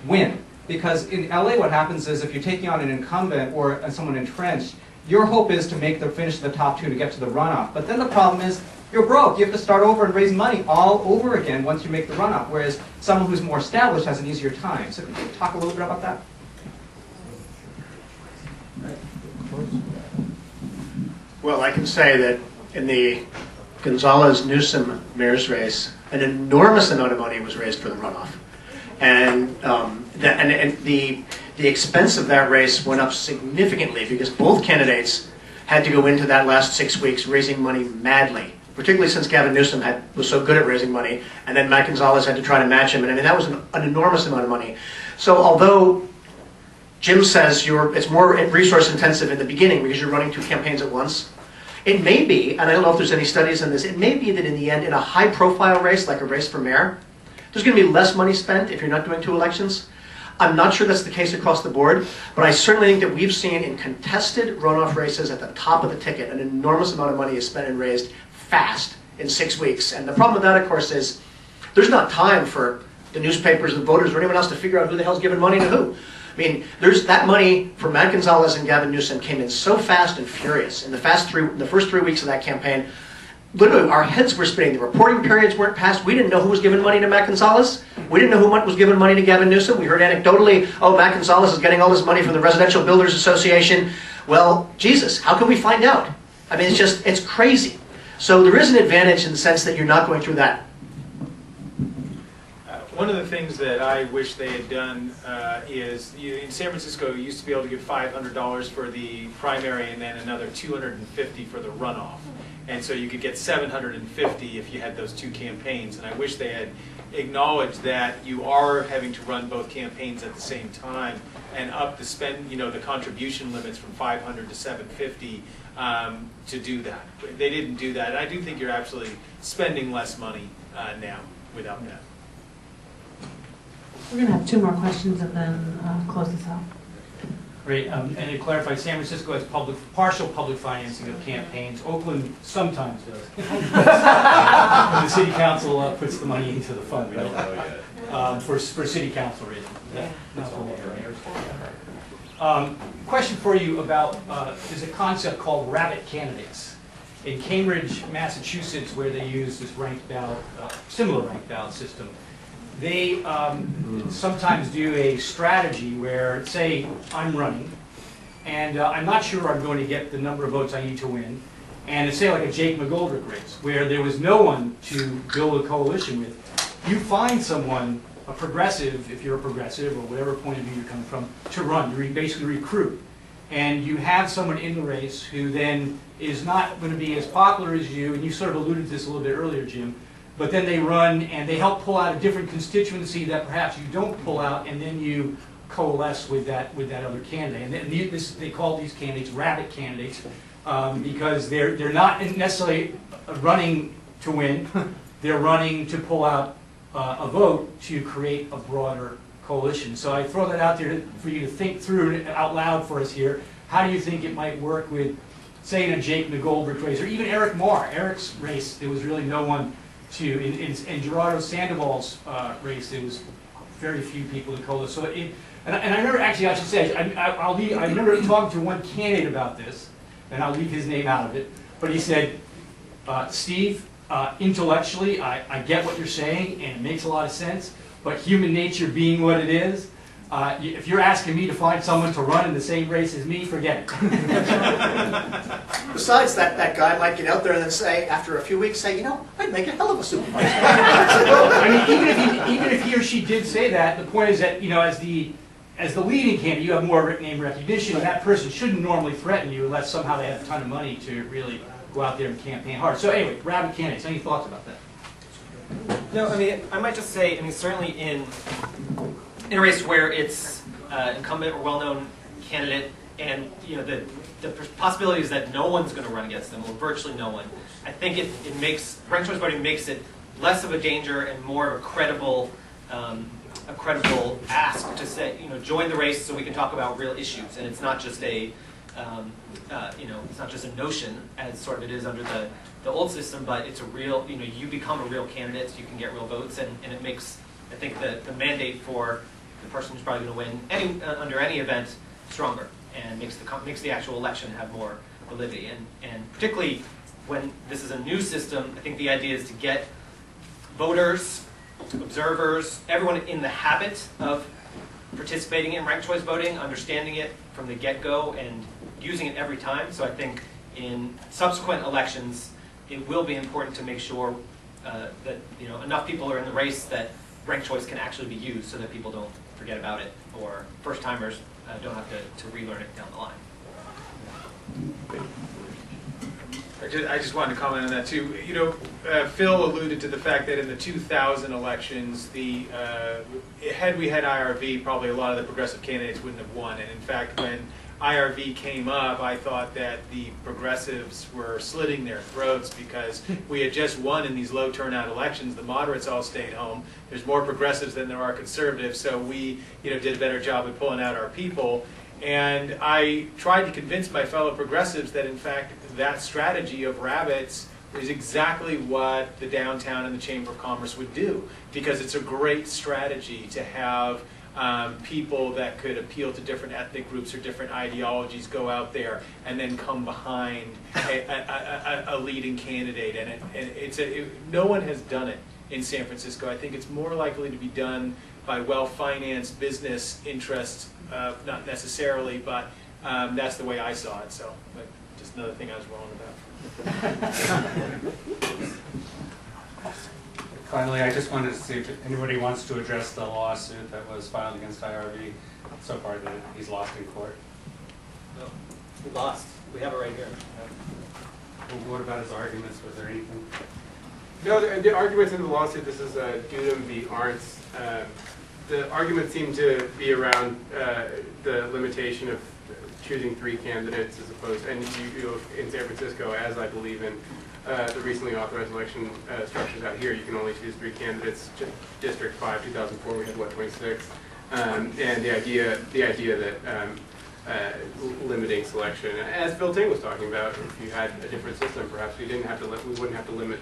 win? Because in LA what happens is if you're taking on an incumbent or someone entrenched, your hope is to finish the top two to get to the runoff. But then the problem is you're broke. You have to start over and raise money all over again once you make the runoff, whereas someone who's more established has an easier time. So could you talk a little bit about that? Well, I can say that in the Gonzalez-Newsom mayor's race, an enormous amount of money was raised for the runoff. And, the expense of that race went up significantly because both candidates had to go into that last 6 weeks raising money madly, particularly since Gavin Newsom was so good at raising money, and then Matt Gonzalez had to try to match him. And I mean, that was an enormous amount of money. So although Jim says it's more resource intensive in the beginning because you're running two campaigns at once, it may be, and I don't know if there's any studies on this, it may be that in the end, in a high profile race, like a race for mayor, there's going to be less money spent if you're not doing two elections. I'm not sure that's the case across the board, but I certainly think that we've seen in contested runoff races at the top of the ticket, an enormous amount of money is spent and raised fast in 6 weeks. And the problem with that, of course, is there's not time for the newspapers, the voters, or anyone else to figure out who the hell's giving money to who. I mean, there's that money for Matt Gonzalez and Gavin Newsom came in so fast and furious in the first 3 weeks of that campaign. Literally, our heads were spinning. The reporting periods weren't passed. We didn't know who was giving money to Matt Gonzalez. We didn't know who was giving money to Gavin Newsom. We heard anecdotally, oh, Matt Gonzalez is getting all this money from the Residential Builders Association. Well, Jesus, how can we find out? I mean, it's crazy. So there is an advantage in the sense that you're not going through that. One of the things that I wish they had done is, in San Francisco, you used to be able to give $500 for the primary and then another $250 for the runoff. And so you could get $750 if you had those two campaigns. And I wish they had acknowledged that you are having to run both campaigns at the same time and up the spend, the contribution limits from $500 to $750 to do that. They didn't do that. And I do think you're absolutely spending less money now without that. We're going to have two more questions and then close this out. Great. And to clarify, San Francisco has partial public financing of campaigns. Oakland sometimes does. And the city council puts the money into the fund. We don't know yet. For city council reasons. Not for mayors. Question for you about is a concept called rabbit candidates. In Cambridge, Massachusetts, where they use this ranked ballot, similar ranked ballot system, they sometimes do a strategy where, say, I'm running, and I'm not sure I'm going to get the number of votes I need to win, and it's, say, like a Jake McGoldrick race, where there was no one to build a coalition with. You find someone, a progressive, if you're a progressive, or whatever point of view you're coming from, to run. You basically recruit. And you have someone in the race who then is not going to be as popular as you, and you sort of alluded to this a little bit earlier, Jim, but then they run and they help pull out a different constituency that perhaps you don't pull out, and then you coalesce with that other candidate. And they call these candidates rabbit candidates because they're not necessarily running to win. They're running to pull out a vote to create a broader coalition. So I throw that out there for you to think through out loud for us here. How do you think it might work with, say, in a Jake McGoldrick race, or even Eric Marr? Eric's race, there was really no one to, in Gerardo Sandoval's race, there was very few people to coalesce. So and I remember, actually, I should say, I remember talking to one candidate about this, and I'll leave his name out of it, but he said, Steve, intellectually, I get what you're saying, and it makes a lot of sense, but human nature being what it is, if you're asking me to find someone to run in the same race as me, forget it. Besides, that guy might get out there and then say, after a few weeks, say, you know, I'd make a hell of a supervisor. I mean, even if he or she did say that, the point is that, you know, as the leading candidate, you have more name recognition, and that person shouldn't normally threaten you unless somehow they have a ton of money to really go out there and campaign hard. So anyway, rabbit candidates, any thoughts about that? No, I mean, I might just say, I mean, certainly in a race where it's incumbent or well-known candidate, and you know the possibility is that no one's going to run against them, or virtually no one. I think it makes ranked choice voting makes it less of a danger and more of a credible ask to say, you know, join the race so we can talk about real issues, and it's not just a you know, it's not just a notion as sort of it is under the old system, but it's a real, you know, you become a real candidate, so you can get real votes, and it makes, I think, the mandate for the person who's probably going to win under any event stronger, and makes the actual election have more validity. And particularly when this is a new system, I think the idea is to get voters, observers, everyone in the habit of participating in ranked choice voting, understanding it from the get-go, and using it every time. So I think in subsequent elections, it will be important to make sure that, you know, enough people are in the race that ranked choice can actually be used, so that people don't forget about it, or first-timers don't have to relearn it down the line. I just wanted to comment on that too. You know, Phil alluded to the fact that in the 2000 elections, had we had IRV, probably a lot of the progressive candidates wouldn't have won. And in fact, when IRV came up, I thought that the progressives were slitting their throats because we had just won in these low turnout elections. The moderates all stayed home. There's more progressives than there are conservatives, so we, you know, did a better job at pulling out our people. And I tried to convince my fellow progressives that, in fact, that strategy of rabbits is exactly what the downtown and the Chamber of Commerce would do, because it's a great strategy to have people that could appeal to different ethnic groups or different ideologies go out there and then come behind a leading candidate. And no one has done it in San Francisco. I think it's more likely to be done by well-financed business interests, not necessarily, but that's the way I saw it. So, but just another thing I was wrong about. Finally, I just wanted to see if anybody wants to address the lawsuit that was filed against IRV. So far, that he's lost in court. No, we lost. We have it right here. Well, what about his arguments? Was there anything? No, the arguments in the lawsuit, this is Dudum v. Arntz. The arguments seem to be around the limitation of choosing 3 candidates as opposed, and you in San Francisco, as I believe in the recently authorized election structures out here, you can only choose 3 candidates. District 5, 2004, we had, what, 26? And the idea that limiting selection, as Phil Ting was talking about, if you had a different system, perhaps we wouldn't have to limit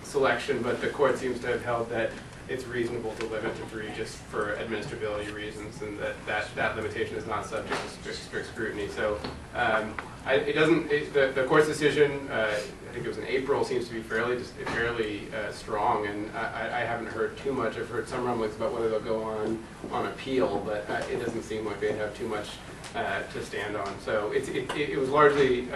selection, but the court seems to have held that it's reasonable to limit to 3 just for administrability reasons, and that limitation is not subject to strict scrutiny. So the court's decision, I think it was in April, seems to be fairly strong, and I haven't heard too much. I've heard some rumblings about whether they'll go on appeal, but it doesn't seem like they'd have too much to stand on. So it was largely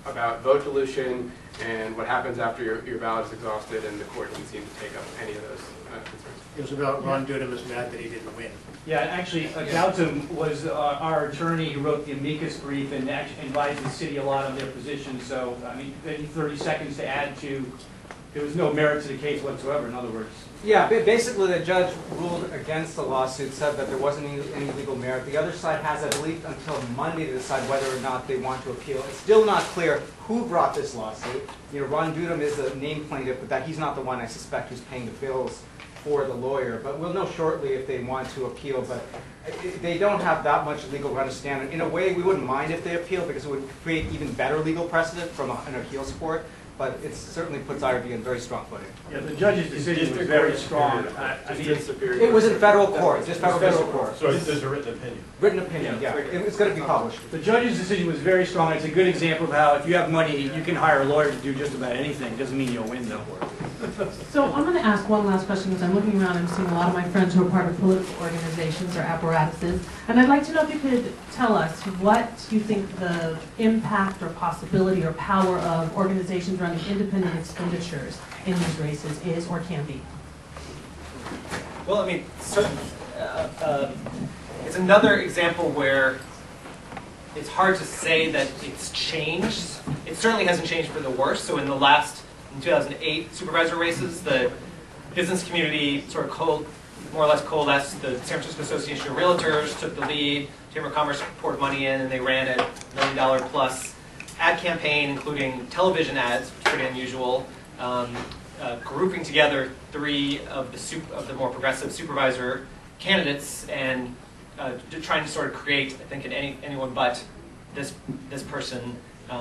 about vote dilution and what happens after your ballot is exhausted, and the court didn't seem to take up any of those concerns. It was about Ron Dudum is mad that he didn't win. Yeah, actually, Gautam was our attorney who wrote the amicus brief and actually advised the city a lot on their position. So, I mean, 30 seconds to add to, there was no merit to the case whatsoever, in other words. Yeah, basically the judge ruled against the lawsuit, said that there wasn't any legal merit. The other side has, I believe, until Monday to decide whether or not they want to appeal. It's still not clear who brought this lawsuit. You know, Ron Dudum is the named plaintiff, but that he's not the one, I suspect, who's paying the bills for the lawyer. But we'll know shortly if they want to appeal. But they don't have that much legal ground to stand on. In a way, we wouldn't mind if they appeal because it would create even better legal precedent from an appeals court. But it certainly puts IRV in very strong footing. Yeah, the judge's decision was very strong. I mean, it was in federal court, just federal court. So there's a written opinion. Written opinion, yeah. It's going to be published. The judge's decision was very strong. It's a good example of how if you have money, you can hire a lawyer to do just about anything. It doesn't mean you'll win, though. So I'm going to ask one last question because I'm looking around and seeing a lot of my friends who are part of political organizations or apparatuses. And I'd like to know if you could tell us what you think the impact or possibility or power of organizations running independent expenditures in these races is or can be. Well, I mean, certainly, it's another example where it's hard to say that it's changed It certainly hasn't changed for the worse. So in 2008 supervisor races, the business community sort of more or less coalesced. The San Francisco Association of Realtors took the lead. Chamber of Commerce poured money in, and they ran a $1 million plus ad campaign, including television ads, which is pretty unusual, grouping together 3 of the more progressive supervisor candidates and trying to sort of create, I think, anyone but this person,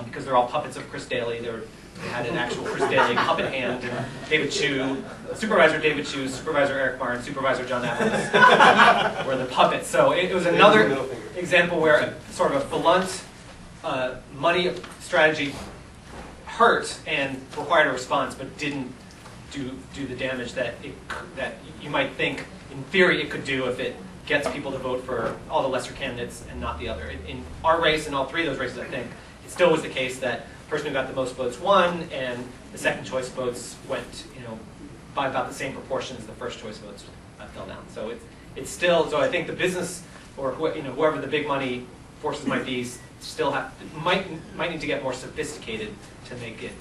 because they're all puppets of Chris Daly. They had an actual Chris Daly puppet hand. David Chu, Supervisor David Chu, Supervisor Eric Barnes, Supervisor John Adams were the puppets. So it was another example where sort of a blunt money strategy hurt and required a response, but didn't do the damage that you might think, in theory, it could do if it gets people to vote for all the lesser candidates and not the other. In our race, in all 3 of those races, I think, it still was the case that the person who got the most votes won, and the second choice votes went, by about the same proportion as the first choice votes fell down. So it's still, so I think the business or whoever the big money forces might be still might need to get more sophisticated to make it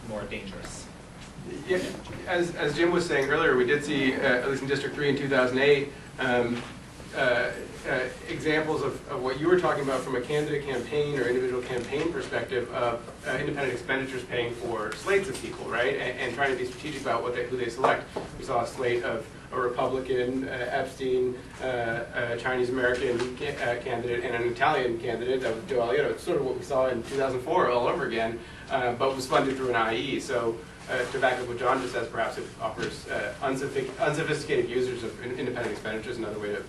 more dangerous. Yeah, as Jim was saying earlier, we did see, at least in District 3 in 2008, examples of what you were talking about from a candidate campaign or individual campaign perspective of independent expenditures paying for slates of people, right? And trying to be strategic about who they select. We saw a slate of a Republican, Epstein, a Chinese American candidate, and an Italian candidate, that was Joe Aliotto. It's sort of what we saw in 2004 all over again, but was funded through an IE. So to back up what John just says, perhaps it offers unsophisticated users of independent expenditures another way to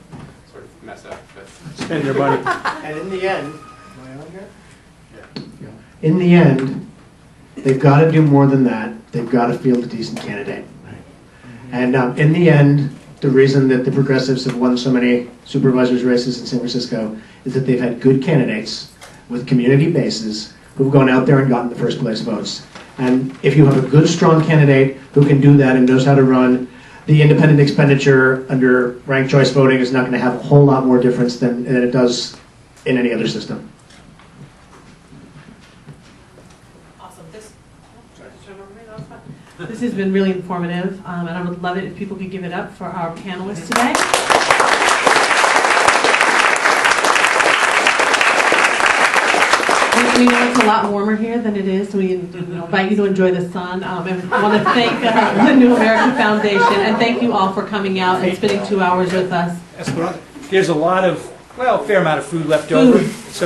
sort of mess up. But spend their money. And in the end, am I on here? Yeah. In the end, they've got to do more than that. They've got to field a decent candidate. And in the end, the reason that the progressives have won so many supervisors races in San Francisco is that they've had good candidates with community bases who've gone out there and gotten the first place votes. And if you have a good, strong candidate who can do that and knows how to run, the independent expenditure under ranked choice voting is not going to have a whole lot more difference than it does in any other system. Awesome. This has been really informative, and I would love it if people could give it up for our panelists today. We know it's a lot warmer here than it is, so we invite you to enjoy the sun. And I want to thank the New America Foundation, and thank you all for coming out and spending 2 hours with us. There's a lot of, fair amount of food left over. So